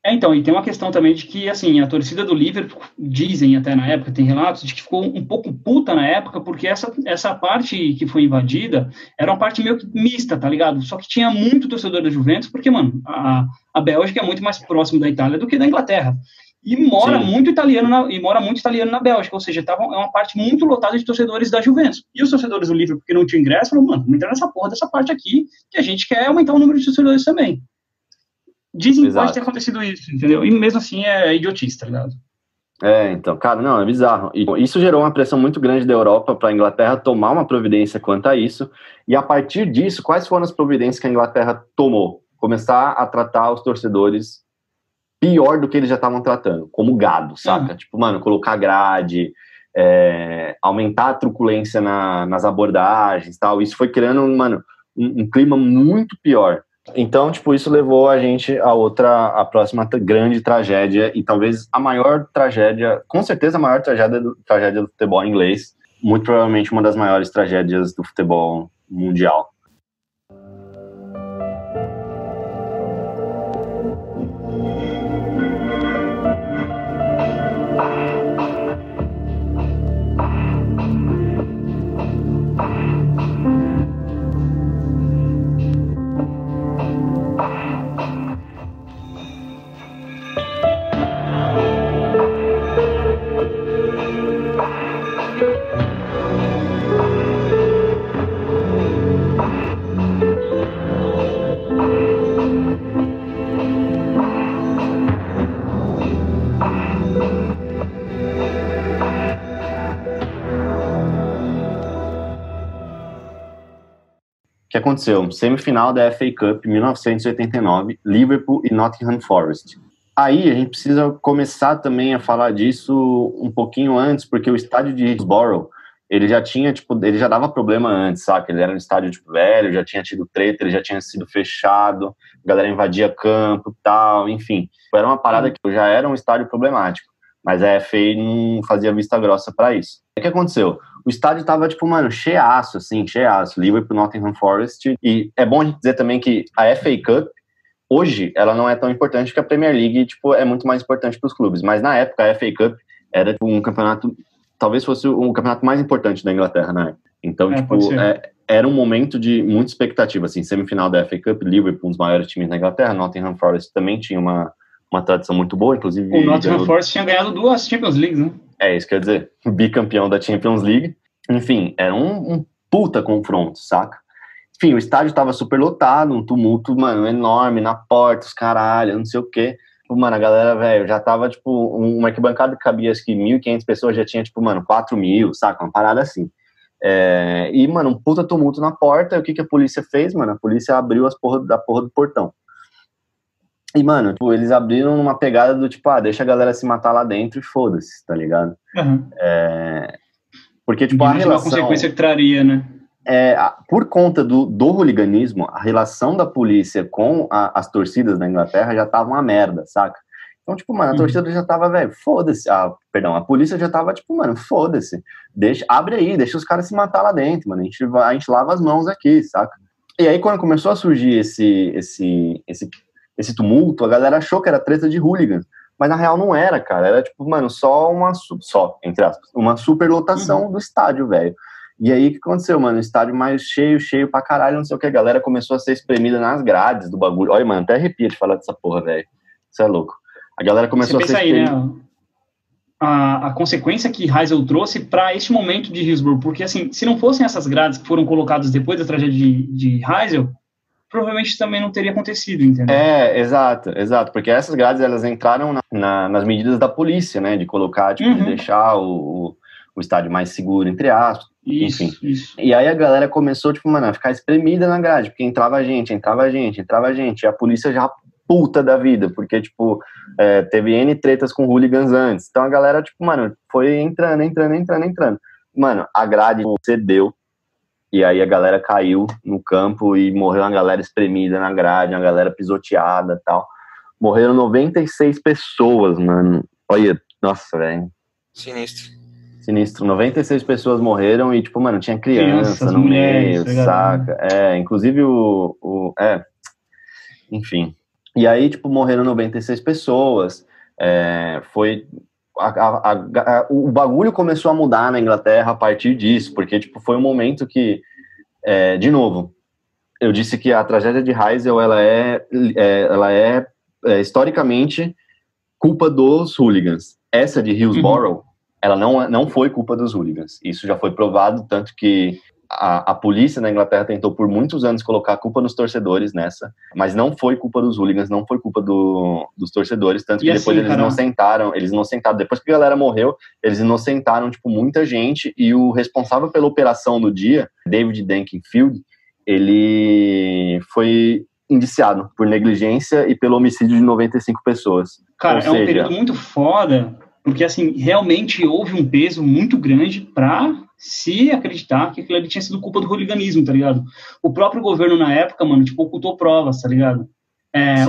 Então, e tem uma questão também de que, assim, a torcida do Liverpool, dizem até na época, tem relatos de que ficou um pouco puta na época, porque essa parte que foi invadida era uma parte meio que mista, tá ligado? Só que tinha muito torcedor da Juventus, porque, mano, a Bélgica é muito mais próximo da Itália do que da Inglaterra. E mora muito italiano na Bélgica, ou seja, é uma parte muito lotada de torcedores da Juventus. E os torcedores do Liverpool, que não tinham ingresso, falaram, mano, vamos entrar nessa porra dessa parte aqui, que a gente quer aumentar o número de torcedores também. Dizem que pode Exato. ter acontecido isso, entendeu? E mesmo assim é idiotice, tá ligado? Então, cara, não, é bizarro. E isso gerou uma pressão muito grande da Europa para a Inglaterra tomar uma providência quanto a isso. E a partir disso, quais foram as providências que a Inglaterra tomou? Começar a tratar os torcedores pior do que eles já estavam tratando, como gado, saca? Tipo, mano, colocar grade, aumentar a truculência nas abordagens e tal. Isso foi criando, mano, um clima muito pior. Então, tipo, isso levou a gente a próxima grande tragédia, e talvez a maior tragédia, com certeza a maior tragédia do futebol inglês, muito provavelmente uma das maiores tragédias do futebol mundial. O que aconteceu? Semifinal da FA Cup 1989, Liverpool e Nottingham Forest. Aí a gente precisa começar também a falar disso um pouquinho antes, porque o estádio de Hillsborough, ele já tinha, tipo, ele já dava problema antes, saca? Ele era um estádio, tipo, velho, já tinha tido treta, ele já tinha sido fechado, a galera invadia campo e tal, enfim. Era uma parada que já era um estádio problemático, mas a FA não fazia vista grossa pra isso. O que aconteceu? O estádio tava, tipo, mano, cheiaço, Liverpool, Nottingham Forest, e é bom a gente dizer também que a FA Cup, hoje, ela não é tão importante que a Premier League, tipo, é muito mais importante pros clubes, mas na época a FA Cup era, tipo, um campeonato, talvez fosse o campeonato mais importante da Inglaterra, né? Então, tipo, era um momento de muita expectativa, assim, semifinal da FA Cup, Liverpool, um dos maiores times da Inglaterra, Nottingham Forest também tinha uma tradição muito boa, inclusive... O Nottingham Forest tinha ganhado 2 Champions Leagues, né? É isso, quer dizer, bicampeão da Champions League. Enfim, era um puta confronto, saca? Enfim, o estádio tava super lotado, um tumulto, mano, enorme, na porta, os caralho, não sei o quê. Mano, a galera, velho, já tava, tipo, uma arquibancada que cabia, acho que 1.500 pessoas, já tinha, tipo, mano, 4.000, saca? Uma parada assim. E, mano, um puta tumulto na porta, e o que a polícia fez, mano? A polícia abriu a porra do portão. E, mano, tipo, eles abriram numa pegada do tipo, deixa a galera se matar lá dentro e foda-se, tá ligado? Porque, tipo, a relação... uma consequência que traria, né? Por conta do hooliganismo, a relação da polícia com as torcidas da Inglaterra já tava uma merda, saca? Então, tipo, mano, a torcida já tava, velho, foda-se. A polícia já tava, tipo, mano, foda-se. Abre aí, deixa os caras se matar lá dentro, mano. A gente lava as mãos aqui, saca? E aí, quando começou a surgir esse tumulto, a galera achou que era treta de hooligans, mas na real não era, cara, era tipo, mano, entre aspas, uma superlotação do estádio, velho. E aí, o que aconteceu, mano, o estádio mais cheio pra caralho, não sei o que, a galera começou a ser espremida nas grades do bagulho. Olha, mano, até arrepia de falar dessa porra, velho, isso é louco. A galera começou a ser espremida. Né, a consequência que Heysel trouxe para este momento de Hillsborough, porque assim, se não fossem essas grades que foram colocadas depois da tragédia de Heysel, provavelmente também não teria acontecido, entendeu? Exato, porque essas grades, elas entraram nas medidas da polícia, né, de colocar, tipo, de deixar o estádio mais seguro, entre aspas, enfim. Isso. E aí a galera começou, tipo, mano, a ficar espremida na grade, porque entrava gente, e a polícia já puta da vida, porque, tipo, teve N tretas com hooligans antes, então a galera, tipo, mano, foi entrando. Mano, a grade cedeu, e aí a galera caiu no campo e morreu uma galera espremida na grade, uma galera pisoteada e tal. Morreram 96 pessoas, mano. Olha, nossa, velho. Sinistro. 96 pessoas morreram e, tipo, mano, tinha criança no meio, saca? Inclusive enfim. E aí, tipo, morreram 96 pessoas. O bagulho começou a mudar na Inglaterra a partir disso, porque, tipo, foi um momento que, de novo, eu disse que a tragédia de Heysel, ela é historicamente culpa dos hooligans. Essa de Hillsborough, ela não foi culpa dos hooligans. Isso já foi provado, tanto que a polícia na Inglaterra tentou por muitos anos colocar a culpa nos torcedores nessa, mas não foi culpa dos hooligans, não foi culpa dos torcedores, tanto que depois eles inocentaram, depois que a galera morreu, eles inocentaram, tipo, muita gente, e o responsável pela operação no dia, David Dankinfield, ele foi indiciado por negligência e pelo homicídio de 95 pessoas. Cara, um período muito foda, porque, assim, realmente houve um peso muito grande pra se acreditar que aquilo ali tinha sido culpa do hooliganismo, tá ligado? O próprio governo na época, mano, tipo, ocultou provas, tá ligado?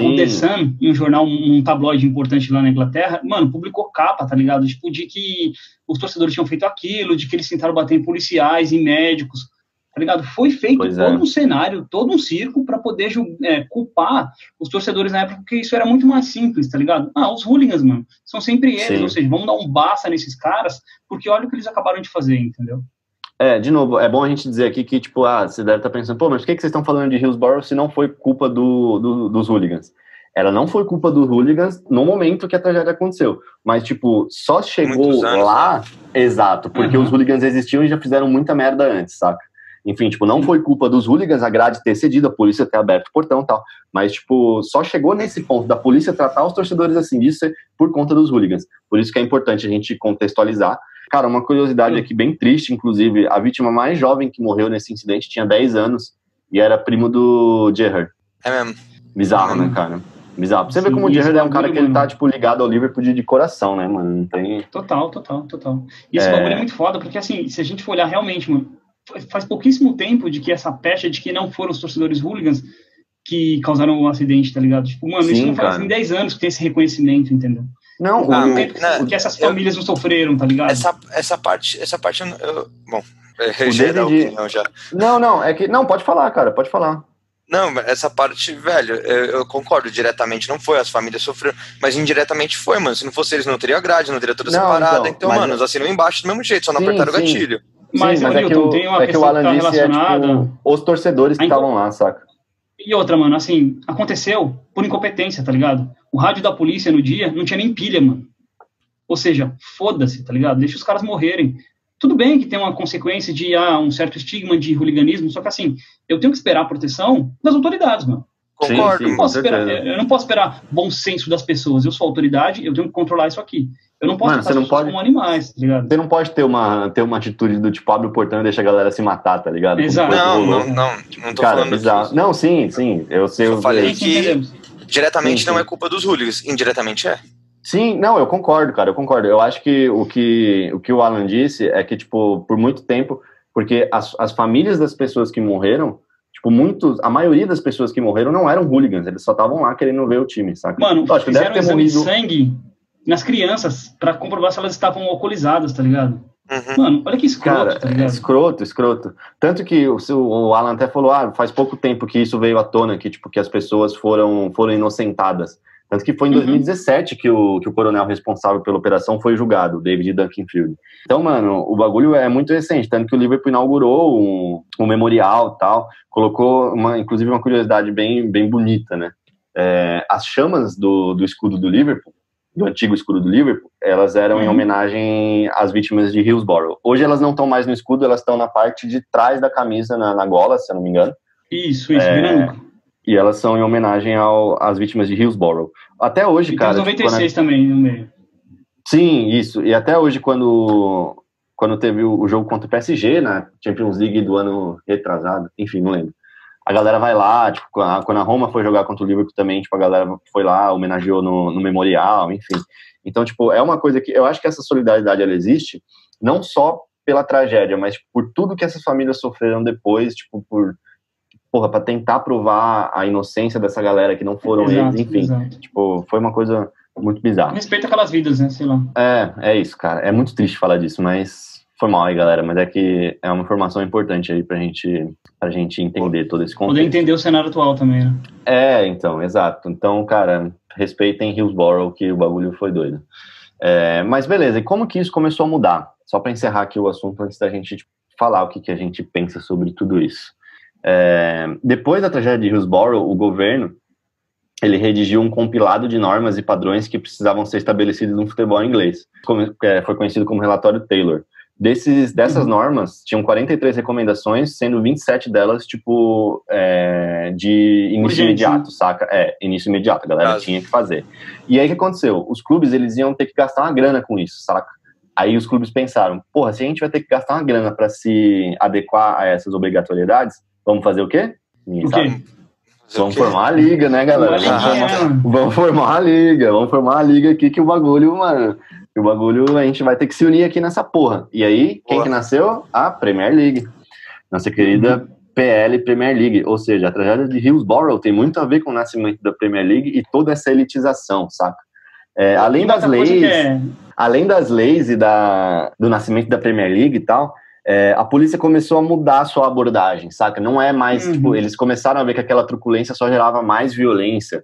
O The Sun, um jornal, um tabloide importante lá na Inglaterra, mano, publicou capa, tá ligado? Tipo, de que os torcedores tinham feito aquilo, de que eles tentaram bater em policiais, em médicos, tá ligado? Foi feito todo um cenário, todo um circo para poder culpar os torcedores na época, porque isso era muito mais simples, tá ligado? Os hooligans, mano, são sempre eles, ou seja, vamos dar um basta nesses caras, porque olha o que eles acabaram de fazer, entendeu? De novo, é bom a gente dizer aqui que, tipo, você deve estar pensando, pô, mas por que vocês estão falando de Hillsborough se não foi culpa dos hooligans? Ela não foi culpa dos hooligans no momento que a tragédia aconteceu, mas, tipo, só chegou lá, exato, porque os hooligans existiam e já fizeram muita merda antes, saca? Enfim, tipo, não foi culpa dos hooligans a grade ter cedido, a polícia ter aberto o portão e tal, mas, tipo, só chegou nesse ponto da polícia tratar os torcedores assim, disso por conta dos hooligans. Por isso que é importante a gente contextualizar. Cara, uma curiosidade aqui bem triste, inclusive, a vítima mais jovem que morreu nesse incidente tinha 10 anos e era primo do Gerrard. É mesmo. Bizarro, né, cara? Bizarro. Pra você ver como o Gerrard é um cara que ele tá, tipo, ligado ao Liverpool de coração, né, mano? Não tem... Total. E esse bagulho é muito foda, porque, assim, se a gente for olhar realmente, mano, faz pouquíssimo tempo de que essa pecha de que não foram os torcedores hooligans que causaram o acidente, tá ligado? Tipo, mano, isso não faz em 10 anos que tem esse reconhecimento, entendeu? Não, que essas famílias não sofreram, tá ligado? Essa parte bom, já é da opinião já. Não, pode falar, cara, pode falar. Não, essa parte, velho, eu concordo, diretamente não foi, as famílias sofreram, mas indiretamente foi, mano, se não fosse eles não teria grade, não teria toda essa parada, então mano, eles assinam embaixo do mesmo jeito, só não apertaram o gatilho. Mas Milton, tem uma questão que tá relacionada... tipo, os torcedores que estavam lá, saca? E outra, mano, assim, aconteceu por incompetência, tá ligado? O rádio da polícia no dia não tinha nem pilha, mano. Ou seja, foda-se, tá ligado? Deixa os caras morrerem. Tudo bem que tem uma consequência de um certo estigma de hooliganismo, só que assim, eu tenho que esperar a proteção das autoridades, mano. Concordo. Eu não posso esperar bom senso das pessoas. Eu sou autoridade, eu tenho que controlar isso aqui. Eu não posso tratar as pessoas como animais, tá ligado? Você não pode ter uma atitude do tipo, abre o portão e deixa a galera se matar, tá ligado? Exato. Não tô falando disso. Não, sim, eu sei. Eu falei que diretamente não é culpa dos hooligans, indiretamente é. Sim, não, eu concordo, cara, eu concordo. Eu acho que o que o Alan disse é que, tipo, por muito tempo, porque as famílias das pessoas que morreram, tipo, a maioria das pessoas que morreram não eram hooligans, eles só estavam lá querendo ver o time, saca? Mano, fizeram exame de sangue nas crianças pra comprovar se elas estavam alcoolizadas, tá ligado? Mano, olha que escroto, cara, tá ligado? Escroto. Tanto que o Alan até falou, faz pouco tempo que isso veio à tona, que, tipo, que as pessoas foram inocentadas. Tanto que foi em 2017 que o coronel responsável pela operação foi julgado, David Dankinfield. Então, mano, o bagulho é muito recente, tanto que o Liverpool inaugurou um memorial e tal, colocou, inclusive, uma curiosidade bem bonita, né? As chamas do escudo do Liverpool, do antigo escudo do Liverpool, elas eram em homenagem às vítimas de Hillsborough. Hoje elas não estão mais no escudo, elas estão na parte de trás da camisa, na gola, se eu não me engano. Isso, bem e elas são em homenagem às vítimas de Hillsborough. Até hoje, cara... E tem 96 também no meio. Sim, isso. E até hoje, quando teve o jogo contra o PSG, na Champions League do ano retrasado, enfim, não lembro. A galera vai lá, tipo, quando a Roma foi jogar contra o Liverpool também, tipo, a galera foi lá, homenageou no memorial, enfim. Então, tipo, é uma coisa que... Eu acho que essa solidariedade, ela existe, não só pela tragédia, mas tipo, por tudo que essas famílias sofreram depois, tipo, pra tentar provar a inocência dessa galera que não foram eles, enfim. Tipo, foi uma coisa muito bizarra. Respeita aquelas vidas, né, sei lá. É isso, cara. É muito triste falar disso, mas foi mal aí, galera. Mas é que é uma informação importante aí pra gente entender todo esse contexto. Poder entender o cenário atual também, né? Então, exato. Então, cara, respeitem Hillsborough, que o bagulho foi doido. Mas beleza, e como que isso começou a mudar? Só pra encerrar aqui o assunto, antes da gente falar o que a gente pensa sobre tudo isso. Depois da tragédia de Hillsborough, o governo ele redigiu um compilado de normas e padrões que precisavam ser estabelecidos no futebol inglês. Foi conhecido como relatório Taylor. Dessas normas, tinham 43 recomendações, sendo 27 delas, tipo, de início imediato, saca? Início imediato, a galera tinha que fazer. E aí, o que aconteceu? Os clubes, eles iam ter que gastar uma grana com isso, saca? Aí os clubes pensaram, porra, se a gente vai ter que gastar uma grana para se adequar a essas obrigatoriedades, vamos fazer o quê? Ninguém sabe. Vamos formar a liga, né, galera? Vamos formar a liga aqui que o bagulho, mano... O bagulho, a gente vai ter que se unir aqui nessa porra. E aí, quem que nasceu? A Premier League. Nossa querida PL Premier League. Ou seja, a tragédia de Hillsborough tem muito a ver com o nascimento da Premier League e toda essa elitização, saca? Além das leis e do nascimento da Premier League e tal, a polícia começou a mudar a sua abordagem, saca? Não é mais, tipo, eles começaram a ver que aquela truculência só gerava mais violência.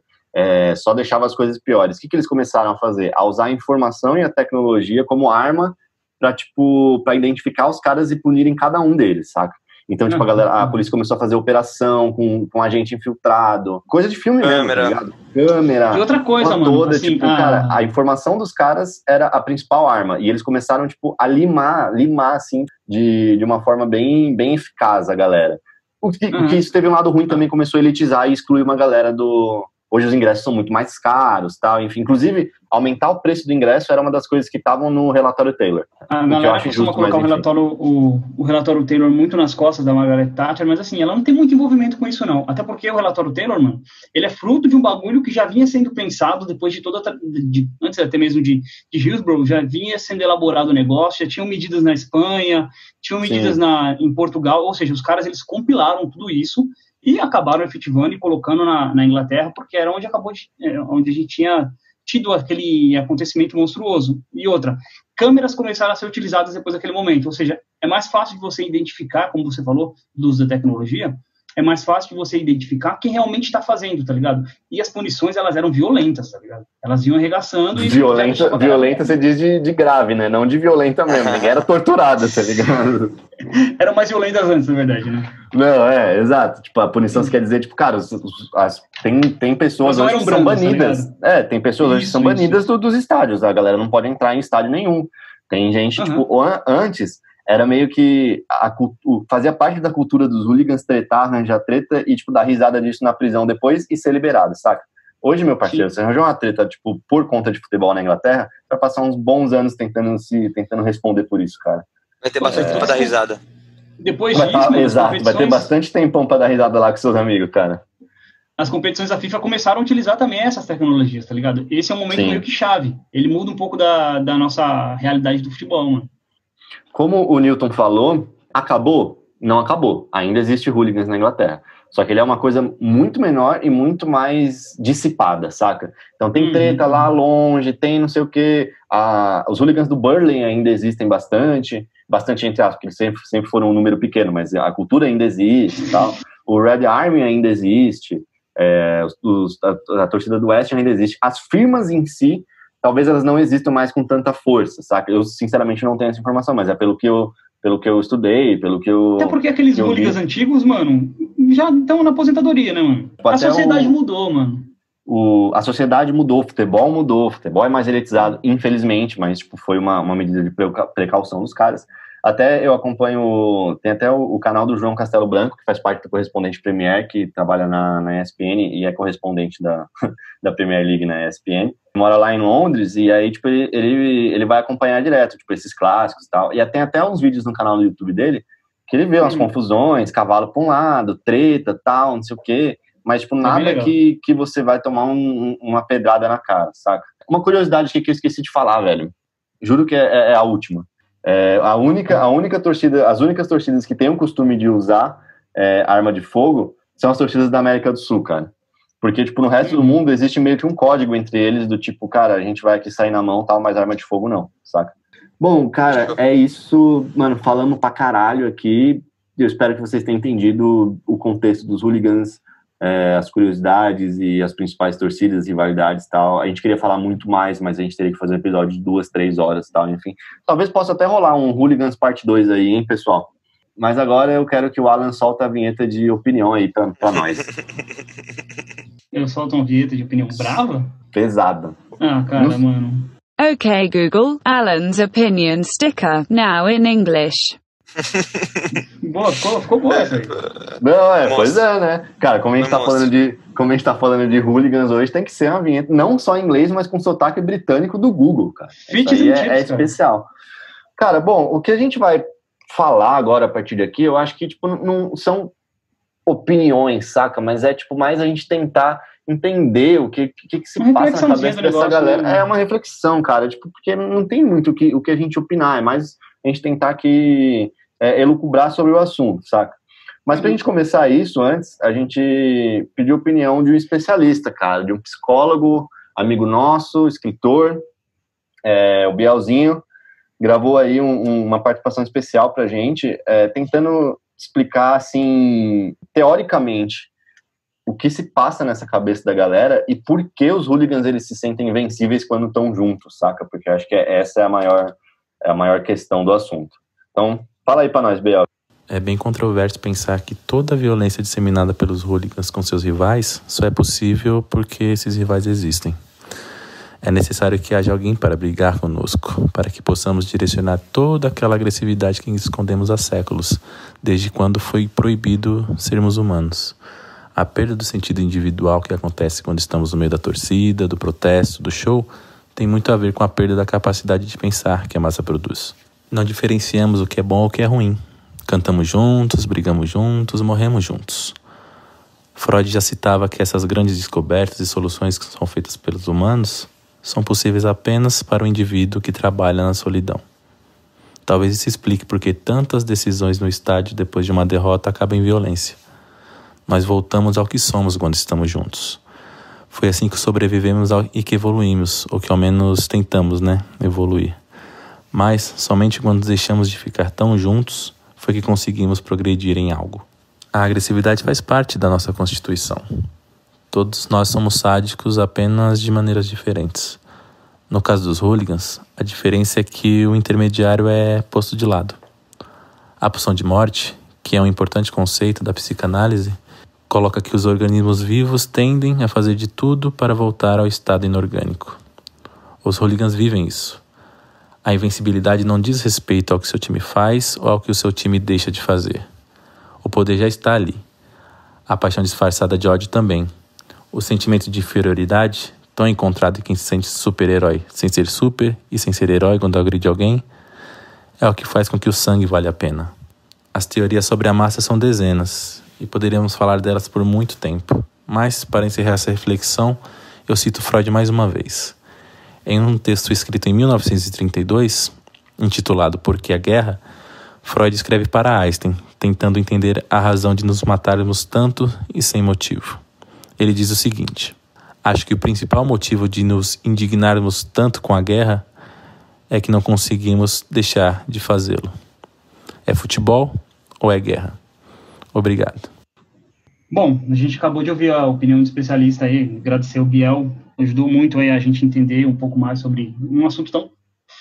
Só deixava as coisas piores. O que eles começaram a fazer? A usar a informação e a tecnologia como arma pra identificar os caras e punirem cada um deles, saca? Então, tipo, a polícia começou a fazer operação com agente infiltrado. Coisa de filme mesmo, tá ligado? Câmera. E outra coisa, mano. Toda, assim, tipo, cara, a informação dos caras era a principal arma. E eles começaram, tipo, a limar assim, de uma forma bem, bem eficaz a galera. O que isso teve um lado ruim também, começou a elitizar e excluir uma galera do... Hoje os ingressos são muito mais caros, tal, enfim. Inclusive, aumentar o preço do ingresso era uma das coisas que estavam no relatório Taylor. A galera costuma colocar o relatório Taylor muito nas costas da Margaret Thatcher, mas assim, ela não tem muito envolvimento com isso, não. Até porque o relatório Taylor, mano, ele é fruto de um bagulho que já vinha sendo pensado depois de antes até mesmo de Hillsborough, já vinha sendo elaborado o negócio, já tinham medidas na Espanha, tinham medidas em Portugal, ou seja, os caras, eles compilaram tudo isso e acabaram efetivando e colocando na Inglaterra, porque era onde onde a gente tinha tido aquele acontecimento monstruoso. E outra, câmeras começaram a ser utilizadas depois daquele momento, ou seja, é mais fácil de você identificar, como você falou, do uso da tecnologia, é mais fácil de você identificar quem realmente está fazendo, tá ligado? E as punições, elas eram violentas, tá ligado? Elas iam arregaçando e... Violenta você diz de grave, né? Não de violenta mesmo, ninguém era torturada, tá ligado? Eram mais violentas antes, na verdade, né? Não, exato. Tipo, a punição quer dizer, tipo, cara, tem pessoas hoje que são banidas. Tem pessoas hoje que são banidas dos estádios. A galera não pode entrar em estádio nenhum. Tem gente, tipo, antes... Era meio que fazia parte da cultura dos hooligans tretar, arranjar treta e, tipo, dar risada disso na prisão depois e ser liberado, saca? Hoje, meu parceiro, você arranjou uma treta, tipo, por conta de futebol na Inglaterra, vai passar uns bons anos tentando responder por isso, cara. Vai ter bastante tempo pra dar risada. Depois disso, exato, vai ter bastante tempão pra dar risada lá com seus amigos, cara. As competições da FIFA começaram a utilizar também essas tecnologias, tá ligado? Esse é um momento meio que chave. Ele muda um pouco da nossa realidade do futebol, mano. Como o Newton falou, acabou? Não acabou. Ainda existe hooligans na Inglaterra. Só que ele é uma coisa muito menor e muito mais dissipada, saca? Então tem treta lá longe, tem não sei o quê. Os hooligans do Burnley ainda existem bastante entre aspas, porque eles sempre foram um número pequeno, mas a cultura ainda existe e tal. O Red Army ainda existe. A torcida do West Ham ainda existe. As firmas em si, talvez elas não existam mais com tanta força, saca? Eu, sinceramente, não tenho essa informação, mas é pelo que eu estudei, pelo que eu... Até porque aqueles hooligans antigos, mano, já estão na aposentadoria, né, mano? A sociedade mudou, mano. A sociedade mudou, o futebol é mais elitizado, infelizmente, mas, tipo, foi uma medida de precaução dos caras. Até eu acompanho, tem até o canal do João Castelo Branco, que faz parte do Correspondente Premier, que trabalha na ESPN e é correspondente da Premier League na ESPN. Mora lá em Londres e aí, tipo, ele vai acompanhar direto, tipo, esses clássicos e tal. E tem até uns vídeos no canal do YouTube dele que ele vê umas confusões, cavalo pra um lado, treta, tal, não sei o quê. Mas, tipo, nada que você vai tomar uma pedrada na cara, saca? Uma curiosidade que eu esqueci de falar, velho. Juro que é a última. A única torcida, as únicas torcidas que têm o costume de usar arma de fogo são as torcidas da América do Sul, cara. Porque, tipo, no resto do mundo existe meio que um código entre eles do tipo, cara, a gente vai aqui sair na mão, tal, mas arma de fogo não, saca? Bom, cara, é isso, mano, falamos pra caralho aqui. Eu espero que vocês tenham entendido o contexto dos hooligans, as curiosidades e as principais torcidas, rivalidades e tal. A gente queria falar muito mais, mas a gente teria que fazer um episódio de 2-3 horas e tal, enfim. Talvez possa até rolar um Hooligans parte 2 aí, hein, pessoal? Mas agora eu quero que o Alan solta a vinheta de opinião aí pra nós. Eu solto uma vinheta de opinião brava? Pesada. Ah, cara, mano. Okay Google, Alan's opinion sticker, now in English. Boa, ficou boa essa aí. Não, pois é, né? Cara, como a gente tá falando de hooligans hoje, tem que ser uma vinheta, não só em inglês, mas com sotaque britânico do Google, cara. Isso aí é especial. Cara, bom, o que a gente vai falar agora a partir daqui, eu acho que, tipo, não são opiniões, saca? Mas é, tipo, mais a gente tentar entender o que se passa na cabeça dessa galera. Né? É uma reflexão, cara, tipo, porque não tem muito o que a gente opinar, é mais a gente tentar aqui elucubrar sobre o assunto, saca? Mas pra gente começar isso, antes, a gente pediu a opinião de um especialista, cara, de um psicólogo, amigo nosso, escritor, o Bielzinho, gravou aí uma participação especial pra gente, tentando explicar, assim, teoricamente, o que se passa nessa cabeça da galera e por que os hooligans eles se sentem invencíveis quando estão juntos, saca? Porque eu acho que essa é a maior questão do assunto. Então, fala aí pra nós, Biel. É bem controverso pensar que toda a violência disseminada pelos hooligans com seus rivais só é possível porque esses rivais existem. É necessário que haja alguém para brigar conosco, para que possamos direcionar toda aquela agressividade que escondemos há séculos, desde quando foi proibido sermos humanos. A perda do sentido individual que acontece quando estamos no meio da torcida, do protesto, do show, tem muito a ver com a perda da capacidade de pensar que a massa produz. Não diferenciamos o que é bom ou o que é ruim. Cantamos juntos, brigamos juntos, morremos juntos. Freud já citava que essas grandes descobertas e soluções que são feitas pelos humanos são possíveis apenas para o indivíduo que trabalha na solidão. Talvez isso explique por que tantas decisões no estádio depois de uma derrota acabam em violência. Nós voltamos ao que somos quando estamos juntos. Foi assim que sobrevivemos e que evoluímos, ou que ao menos tentamos, evoluir. Mas, somente quando deixamos de ficar tão juntos, foi que conseguimos progredir em algo. A agressividade faz parte da nossa constituição. Todos nós somos sádicos apenas de maneiras diferentes. No caso dos hooligans, a diferença é que o intermediário é posto de lado. A pulsão de morte, que é um importante conceito da psicanálise, coloca que os organismos vivos tendem a fazer de tudo para voltar ao estado inorgânico. Os hooligans vivem isso. A invencibilidade não diz respeito ao que seu time faz ou ao que o seu time deixa de fazer. O poder já está ali. A paixão disfarçada de ódio também. O sentimento de inferioridade, tão encontrado em quem se sente super-herói sem ser super e sem ser herói quando agride alguém, é o que faz com que o sangue vale a pena. As teorias sobre a massa são dezenas, e poderíamos falar delas por muito tempo. Mas, para encerrar essa reflexão, eu cito Freud mais uma vez. Em um texto escrito em 1932, intitulado Por que a Guerra?, Freud escreve para Einstein, tentando entender a razão de nos matarmos tanto e sem motivo. Ele diz o seguinte: acho que o principal motivo de nos indignarmos tanto com a guerra é que não conseguimos deixar de fazê-lo. É futebol ou é guerra? Obrigado. Bom, a gente acabou de ouvir a opinião do especialista aí, agradecer o Biel, ajudou muito aí a gente entender um pouco mais sobre um assunto tão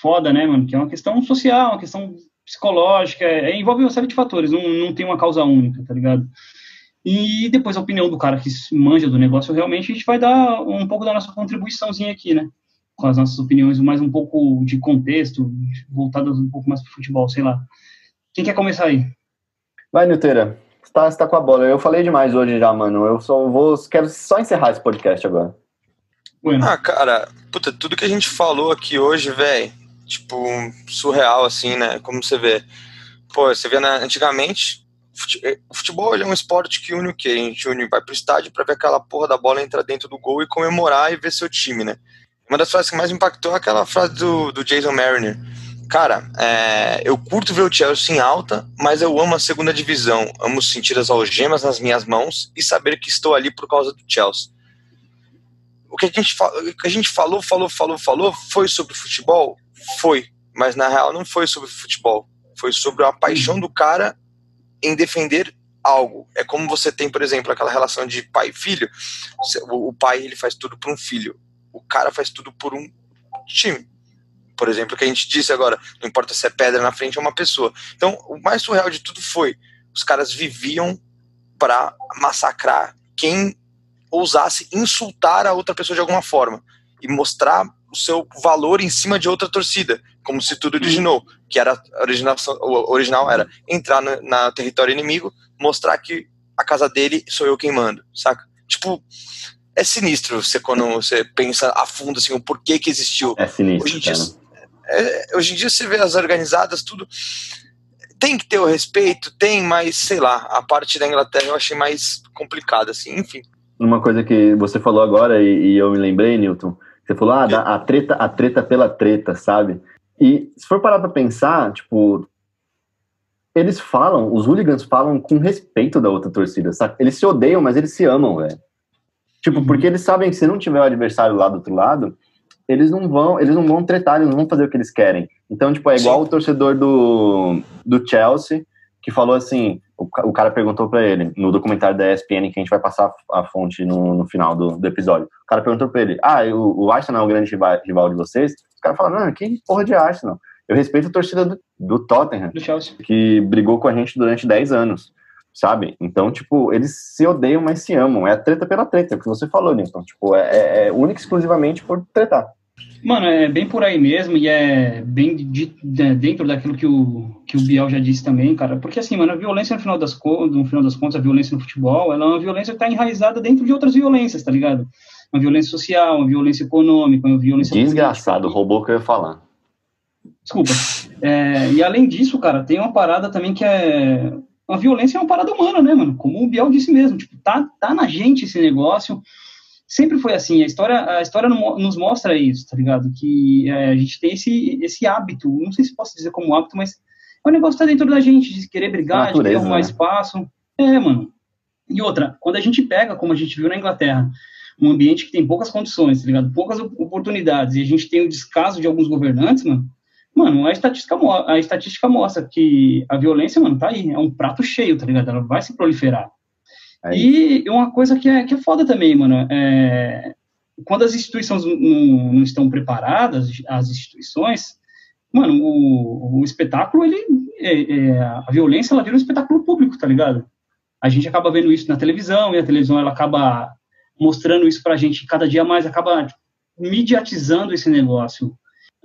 foda, né, mano, que é uma questão social, uma questão psicológica, envolve uma série de fatores, não tem uma causa única, tá ligado? E depois a opinião do cara que manja do negócio, realmente a gente vai dar um pouco da nossa contribuiçãozinha aqui, né, com as nossas opiniões, mais um pouco de contexto, voltadas um pouco mais pro futebol, sei lá. Quem quer começar aí? Vai, Nilteira. Você tá com a bola. Eu falei demais hoje já, mano. Quero só encerrar esse podcast agora. Cara, puta, tudo que a gente falou aqui hoje, velho, tipo, surreal, assim, né? Como você vê. Pô, você vê, né, antigamente, o futebol ele é um esporte que une o quê? A gente vai pro estádio pra ver aquela porra da bola entrar dentro do gol e comemorar e ver seu time, né? Uma das frases que mais impactou é aquela frase do Jason Mariner. Cara, eu curto ver o Chelsea em alta, mas eu amo a segunda divisão. Amo sentir as algemas nas minhas mãos e saber que estou ali por causa do Chelsea. O que a gente falou foi sobre futebol? Foi, mas na real não foi sobre futebol. Foi sobre a paixão do cara em defender algo. É como você tem, por exemplo, aquela relação de pai e filho. O pai ele faz tudo por um filho. O cara faz tudo por um time. Por exemplo, o que a gente disse agora, não importa se é pedra na frente ou uma pessoa. Então, o mais surreal de tudo foi, os caras viviam para massacrar quem ousasse insultar a outra pessoa de alguma forma e mostrar o seu valor em cima de outra torcida, como se tudo originou, que era o original era entrar no território inimigo, mostrar que a casa dele sou eu quem mando, saca? Tipo, é sinistro quando você pensa a fundo assim, o porquê que existiu. É sinistro, hoje em dia você vê as organizadas, tudo tem que ter o respeito, tem, mas sei lá, a parte da Inglaterra eu achei mais complicada, assim, enfim. Uma coisa que você falou agora e eu me lembrei, Newton, você falou, a treta pela treta, sabe? E se for parar pra pensar, tipo, os hooligans falam com respeito da outra torcida, sabe? Eles se odeiam, mas eles se amam, velho. Tipo, porque eles sabem que se não tiver o adversário lá do outro lado, eles não vão tretar, eles não vão fazer o que eles querem. Então, tipo, é igual o torcedor do Chelsea, que falou assim, o cara perguntou pra ele, no documentário da ESPN, que a gente vai passar a fonte no final do episódio, o cara perguntou pra ele, o Arsenal é o grande rival de vocês? Os caras falaram, não, que porra de Arsenal? Eu respeito a torcida do Tottenham, do Chelsea, que brigou com a gente durante 10 anos, sabe? Então, tipo, eles se odeiam, mas se amam. É a treta pela treta, é o que você falou, Nilton. Tipo, é única e exclusivamente por tretar. Mano, é bem por aí mesmo, e é bem dentro daquilo que o Biel já disse também, cara, porque assim, mano, a violência no final das contas, a violência no futebol, ela é uma violência que tá enraizada dentro de outras violências, tá ligado? Uma violência social, uma violência econômica, uma violência desgraçado, política. Roubou o que eu ia falar. Desculpa. E além disso, cara, tem uma parada também que é... A violência é uma parada humana, né, mano? Como o Biel disse mesmo, tipo, tá na gente esse negócio. Sempre foi assim, a história nos mostra isso, tá ligado? Que a gente tem esse hábito, não sei se posso dizer como hábito, mas é um negócio que tá dentro da gente, de querer brigar, de querer arrumar espaço. Mano. E outra, quando a gente pega, como a gente viu na Inglaterra, um ambiente que tem poucas condições, tá ligado? Poucas oportunidades, e a gente tem o descaso de alguns governantes, mano, a estatística mostra que a violência, mano, tá aí, é um prato cheio, tá ligado? Ela vai se proliferar. E uma coisa que é foda também, mano, quando as instituições não estão preparadas, as instituições, mano, o espetáculo, a violência, ela vira um espetáculo público, tá ligado? A gente acaba vendo isso na televisão, e a televisão, ela acaba mostrando isso pra gente cada dia mais, acaba mediatizando esse negócio.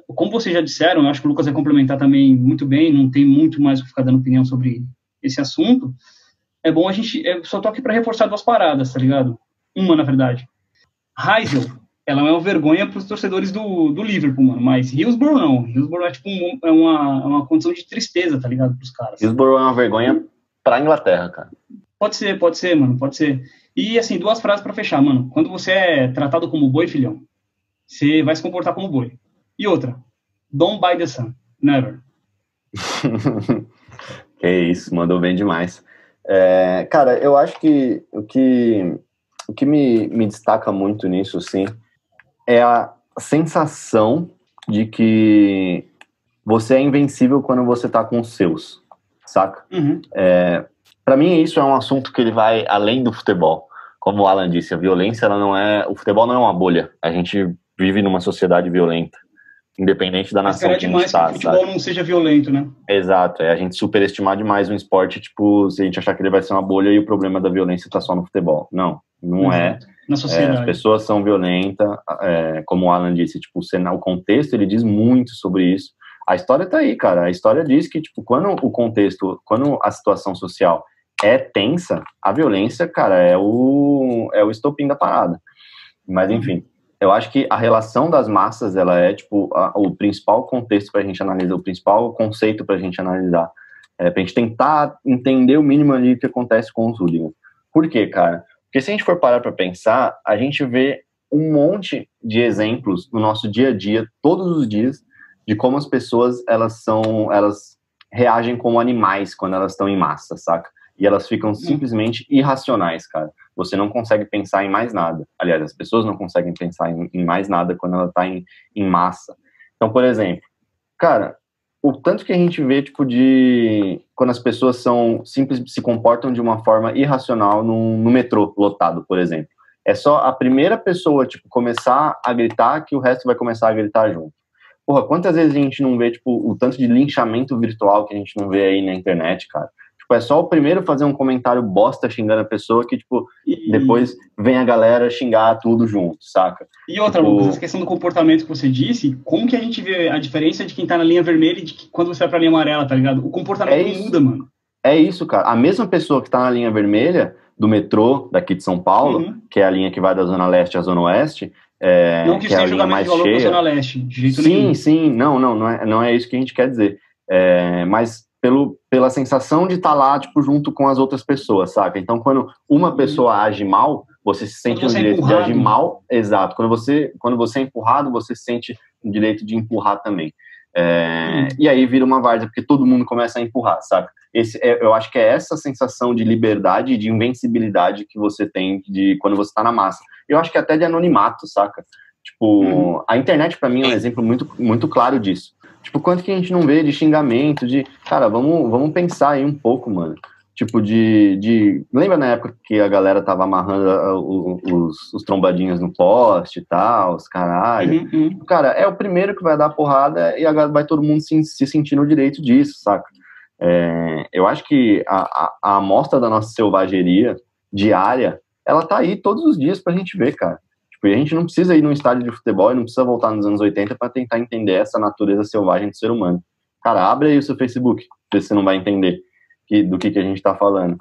Como vocês já disseram, eu acho que o Lucas vai complementar também muito bem, não tem muito mais o que ficar dando opinião sobre esse assunto. É bom eu só tô aqui pra reforçar duas paradas, tá ligado? Uma, na verdade. Heysel, ela é uma vergonha pros torcedores do Liverpool, mano, mas Hillsborough não. Hillsborough é tipo uma condição de tristeza, tá ligado, pros caras. Hillsborough é uma vergonha pra Inglaterra, cara. Pode ser, mano, pode ser. E, assim, duas frases pra fechar, mano. Quando você é tratado como boi, filhão, você vai se comportar como boi. E outra, don't buy the sun, never. Que isso, mandou bem demais. Cara, eu acho que o que me destaca muito nisso, assim, é a sensação de que você é invencível quando você tá com os seus, saca? Uhum. Pra mim, isso é um assunto que ele vai além do futebol. Como o Alan disse, a violência, o futebol não é uma bolha. A gente vive numa sociedade violenta, independente da nação que a gente tá. Que o futebol não seja violento, né? Exato, a gente superestimar demais um esporte, tipo, se a gente achar que ele vai ser uma bolha e o problema da violência tá só no futebol. Não é. Na sociedade. As pessoas são violentas, como o Alan disse, tipo, o contexto, ele diz muito sobre isso. A história tá aí, cara, a história diz que, tipo, quando a situação social é tensa, a violência, cara, é o estopim da parada. Mas, enfim, eu acho que a relação das massas, ela é, tipo, o principal contexto pra gente analisar, o principal conceito pra gente analisar. Pra gente tentar entender o mínimo ali que acontece com os hooligans. Por quê, cara? Porque se a gente for parar pra pensar, a gente vê um monte de exemplos no nosso dia a dia, todos os dias, de como as pessoas, elas reagem como animais quando elas estão em massa, saca? E elas ficam simplesmente irracionais, cara. Você não consegue pensar em mais nada. Aliás, as pessoas não conseguem pensar em mais nada quando ela tá em massa. Então, por exemplo, cara, o tanto que a gente vê, tipo, quando as pessoas se comportam de uma forma irracional no metrô lotado, por exemplo. É só a primeira pessoa, tipo, começar a gritar que o resto vai começar a gritar junto. Porra, quantas vezes a gente não vê, tipo, o tanto de linchamento virtual que a gente não vê aí na internet, cara? Tipo, é só o primeiro fazer um comentário bosta xingando a pessoa que, tipo, depois vem a galera xingar tudo junto, saca? E outra, tipo... Lucas, essa questão do comportamento que você disse, como que a gente vê a diferença de quem tá na linha vermelha e de quando você vai pra linha amarela, tá ligado? O comportamento muda, mano. É isso, cara. A mesma pessoa que tá na linha vermelha do metrô daqui de São Paulo, que é a linha que vai da Zona Leste à Zona Oeste, não que seja julgamento de valor pra Zona Leste, de jeito nenhum. Sim, não é isso que a gente quer dizer. Mas pela sensação de estar lá, tipo, junto com as outras pessoas, saca? Então, quando uma pessoa age mal, você se sente no direito de agir mal. Exato. Quando você é empurrado, você se sente no direito de empurrar também. E aí vira uma várzea, porque todo mundo começa a empurrar, saca? Eu acho que é essa sensação de liberdade e de invencibilidade que você tem de quando você tá na massa. Eu acho que até de anonimato, saca? Tipo, a internet pra mim é um exemplo muito, muito claro disso. Tipo, quanto que a gente não vê de xingamento, de... Cara, vamos pensar aí um pouco, mano. Tipo, lembra na época que a galera tava amarrando os trombadinhos no poste e tal, os caralho? Cara, é o primeiro que vai dar porrada e vai todo mundo se sentir no direito disso, saca? Eu acho que a amostra da nossa selvageria diária, ela tá aí todos os dias pra gente ver, cara. Tipo, e a gente não precisa ir num estádio de futebol e não precisa voltar nos anos 80 pra tentar entender essa natureza selvagem do ser humano. Cara, abre aí o seu Facebook, vê se você não vai entender do que a gente tá falando.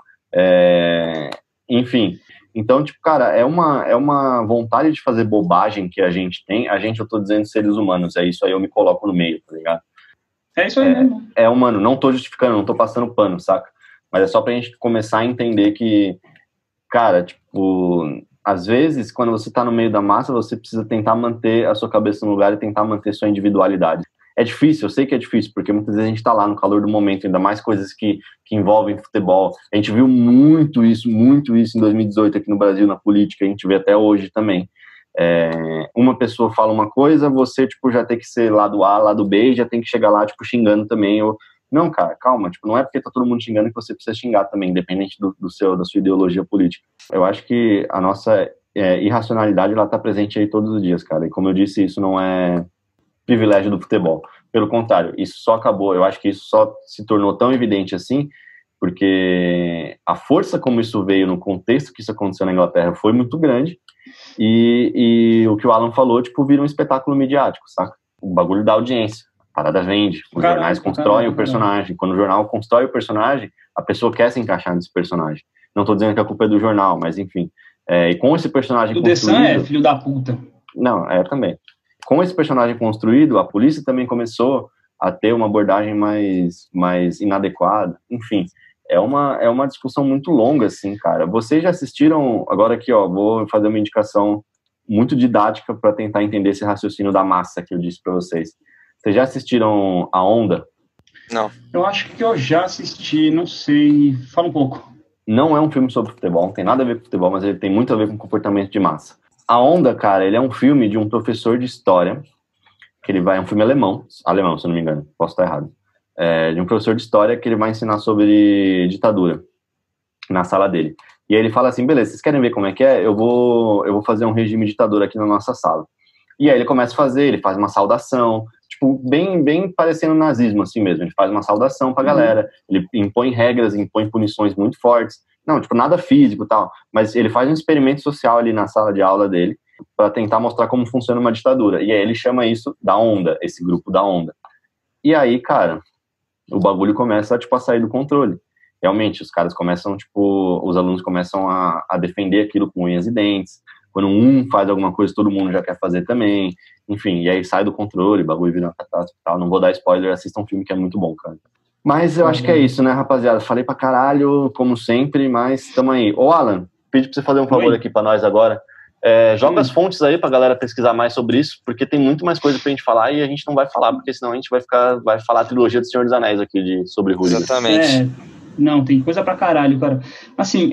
Enfim, então, tipo, cara, é uma vontade de fazer bobagem que a gente tem. Eu tô dizendo seres humanos, é isso aí, eu me coloco no meio, tá ligado? É isso aí mesmo. Humano, não tô justificando, não tô passando pano, saca? Mas é só pra gente começar a entender que, cara, tipo, às vezes, quando você tá no meio da massa, você precisa tentar manter a sua cabeça no lugar e tentar manter sua individualidade. É difícil, eu sei que é difícil, porque muitas vezes a gente tá lá no calor do momento, ainda mais coisas que envolvem futebol. A gente viu muito isso em 2018 aqui no Brasil, na política, a gente vê até hoje também. Uma pessoa fala uma coisa, você, tipo, já tem que ser lado A, lado B, e já tem que chegar lá, tipo, xingando também. Não, cara, calma, tipo, não é porque tá todo mundo xingando que você precisa xingar também, independente da sua ideologia política. Eu acho que a nossa irracionalidade, ela tá presente aí todos os dias, cara, e como eu disse, isso não é privilégio do futebol. Pelo contrário, isso só acabou, eu acho que isso só se tornou tão evidente assim, porque a força como isso veio no contexto que isso aconteceu na Inglaterra foi muito grande, e o que o Alan falou, tipo, vira um espetáculo midiático, saca? O bagulho da audiência, a parada vende, os jornais constroem o personagem, quando o jornal constrói o personagem, a pessoa quer se encaixar nesse personagem. Não tô dizendo que a culpa é do jornal, mas enfim, e com esse personagem construído... O The Sun é filho da puta. Não, também. Com esse personagem construído, a polícia também começou a ter uma abordagem mais inadequada. Enfim, é uma discussão muito longa, assim, cara. Vocês já assistiram... Agora aqui, ó, vou fazer uma indicação muito didática para tentar entender esse raciocínio da massa que eu disse para vocês. Vocês já assistiram A Onda? Não. Eu acho que eu já assisti, não sei. Fala um pouco. Não é um filme sobre futebol, não tem nada a ver com futebol, mas ele tem muito a ver com comportamento de massa. A Onda, cara, ele é um filme de um professor de história, que ele vai, é um filme alemão, se eu não me engano, posso estar errado, de um professor de história que ele vai ensinar sobre ditadura na sala dele. E aí ele fala assim, beleza, vocês querem ver como é que é? Eu vou fazer um regime ditador aqui na nossa sala. E aí ele começa a fazer, ele faz uma saudação, tipo, bem parecendo nazismo assim mesmo, ele faz uma saudação pra galera, ele impõe regras, impõe punições muito fortes. Não, tipo, nada físico e tal, mas ele faz um experimento social ali na sala de aula dele para tentar mostrar como funciona uma ditadura. E aí ele chama isso da Onda, esse grupo da Onda. E aí, cara, o bagulho começa, tipo, a sair do controle. Realmente, os caras começam, tipo, os alunos começam a defender aquilo com unhas e dentes. Quando um faz alguma coisa, todo mundo já quer fazer também. Enfim, e aí sai do controle, o bagulho vira uma catástrofe e tal. Não vou dar spoiler, assistam um filme que é muito bom, cara. Mas eu acho que é isso, né, rapaziada? Falei pra caralho, como sempre, mas tamo aí. Ô, Alan, pedi pra você fazer um favor aqui pra nós agora. Joga as fontes aí pra galera pesquisar mais sobre isso, porque tem muito mais coisa pra gente falar e a gente não vai falar, porque senão a gente vai falar a trilogia do Senhor dos Anéis aqui sobre Hooligans. Exatamente. Não, tem coisa pra caralho, cara. Assim,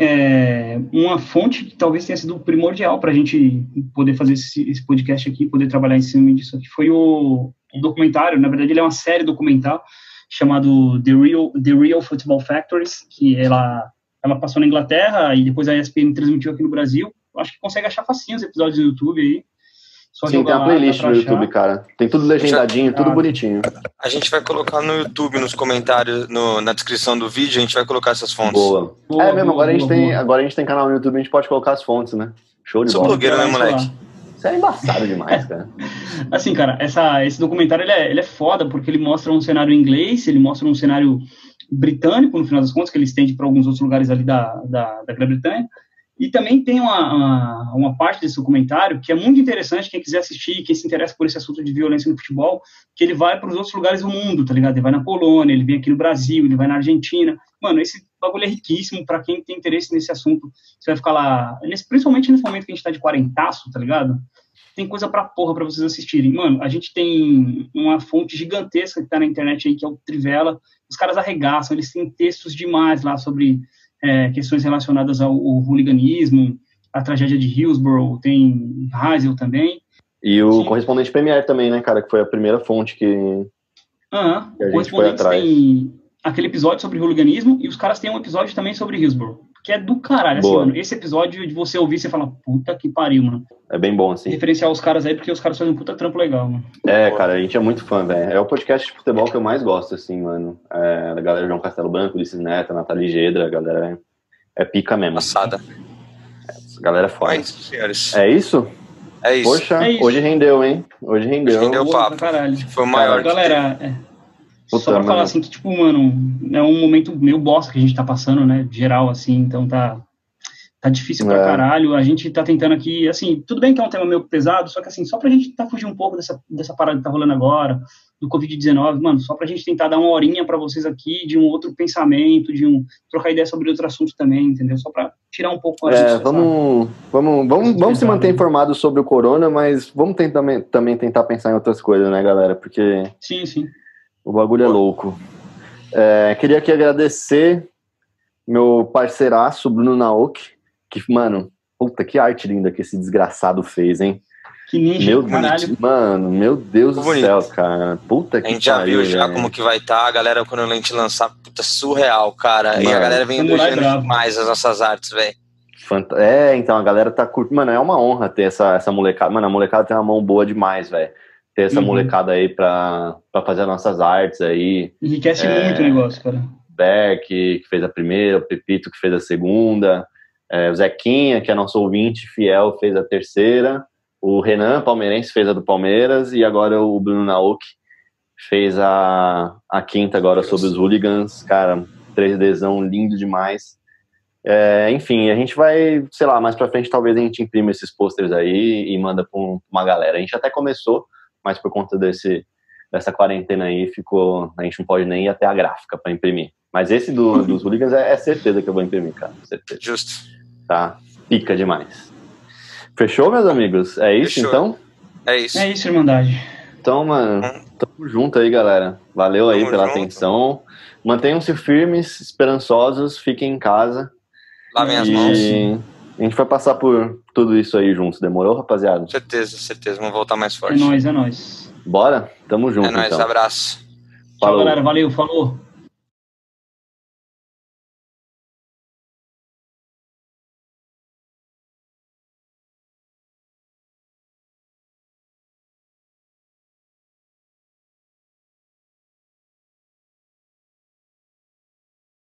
uma fonte que talvez tenha sido primordial pra gente poder fazer esse podcast aqui, poder trabalhar em cima disso aqui, foi o documentário. Na verdade, ele é uma série documental chamado The Real Football Factories, que ela passou na Inglaterra e depois a ESPN transmitiu aqui no Brasil. Eu acho que consegue achar facinho os episódios no YouTube aí. Só Sim, tem jogar a lá, playlist dá pra no achar. YouTube, cara. Tem tudo legendadinho, tudo bonitinho. A gente vai colocar no YouTube, nos comentários, na descrição do vídeo, a gente vai colocar essas fontes. Boa. Boa, Mesmo, boa, agora a gente tem canal no YouTube, a gente pode colocar as fontes, né? Show de Sou bola. blogueiro, né, moleque? Isso é embaçado demais, cara. Assim, cara, esse documentário ele é foda porque ele mostra um cenário inglês, ele mostra um cenário britânico, no final das contas, que ele estende para alguns outros lugares ali da Grã-Bretanha. E também tem uma parte desse documentário que é muito interessante, quem quiser assistir, quem se interessa por esse assunto de violência no futebol, que ele vai para os outros lugares do mundo, tá ligado? Ele vai na Polônia, ele vem aqui no Brasil, ele vai na Argentina. Mano, esse bagulho é riquíssimo para quem tem interesse nesse assunto. Você vai ficar lá, principalmente nesse momento que a gente tá de quarentaço, tá ligado? Tem coisa pra porra pra vocês assistirem. Mano, a gente tem uma fonte gigantesca que tá na internet aí, que é o Trivela. Os caras arregaçam, eles têm textos demais lá sobre questões relacionadas ao hooliganismo, a tragédia de Hillsborough, tem Heysel também. E o correspondente Premier também, né, cara, que foi a primeira fonte que a gente foi atrás. Tem aquele episódio sobre hooliganismo e os caras têm um episódio também sobre Hillsborough, que é do caralho, assim, mano. Esse episódio de você ouvir, você fala, puta que pariu, mano. É bem bom, assim. Referenciar os caras aí, porque os caras fazem um puta trampo legal, mano. Cara, a gente é muito fã, velho. É o podcast de futebol que eu mais gosto, assim, mano. Da galera João Castelo Branco, Ulisses Neto, Nathalie Gedra, a galera é pica mesmo. Passada. A galera é foda. É isso, senhores. É isso? É isso. Poxa, é isso. Hoje rendeu, hein? Hoje rendeu o papo. Foi o maior. Galera, Puta, só pra mano. falar assim que, tipo, mano, é um momento meio bosta que a gente tá passando, né? Geral, assim, então tá difícil pra caralho. A gente tá tentando aqui, assim, tudo bem que é um tema meio pesado, só que assim, só pra gente fugir um pouco dessa parada que tá rolando agora, do Covid-19, mano, só pra gente tentar dar uma horinha pra vocês aqui de um outro pensamento, trocar ideia sobre outro assunto também, entendeu? Só pra tirar um pouco a gente vamos se manter informados sobre o corona, mas vamos também tentar pensar em outras coisas, né, galera? Porque sim. O bagulho é louco. Queria aqui agradecer meu parceiraço, Bruno Naoki, que, mano, puta, que arte linda que esse desgraçado fez, hein? Que ninja, caralho. Mano, meu Deus do céu, cara. Puta que pariu. A gente já viu já como que vai estar, a galera, quando a gente lançar, puta, surreal, cara. Mano, e a galera vem elogiando demais as nossas artes, velho. Então, a galera tá curtindo. Mano, é uma honra ter essa molecada. Mano, a molecada tem uma mão boa demais, velho. Ter essa molecada aí pra fazer as nossas artes aí. Enriquece muito o negócio, cara. Beck, que fez a primeira, o Pepito, que fez a segunda, o Zequinha, que é nosso ouvinte fiel, fez a terceira, o Renan, palmeirense, fez a do Palmeiras, e agora o Bruno Naoki fez a quinta agora sobre os hooligans. Cara, 3Dzão lindo demais. Enfim, a gente vai, sei lá, mais pra frente talvez a gente imprima esses posters aí e manda pra uma galera. A gente até começou, mas por conta dessa quarentena aí, a gente não pode nem ir até a gráfica pra imprimir. Mas esse dos hooligans é certeza que eu vou imprimir, cara. Certeza. Justo. Tá? Pica demais. Fechou, meus amigos? É isso, Fechou. então? É isso. É isso, Irmandade. Então, mano, tamo junto aí, galera. Valeu aí pela atenção. Mantenham-se firmes, esperançosos, fiquem em casa. Lavem as mãos. A gente vai passar por tudo isso aí juntos. Demorou, rapaziada? Certeza. Vamos voltar mais forte. É nóis. Bora? Tamo junto, É nóis, então. abraço. Tchau, galera. Valeu, falou.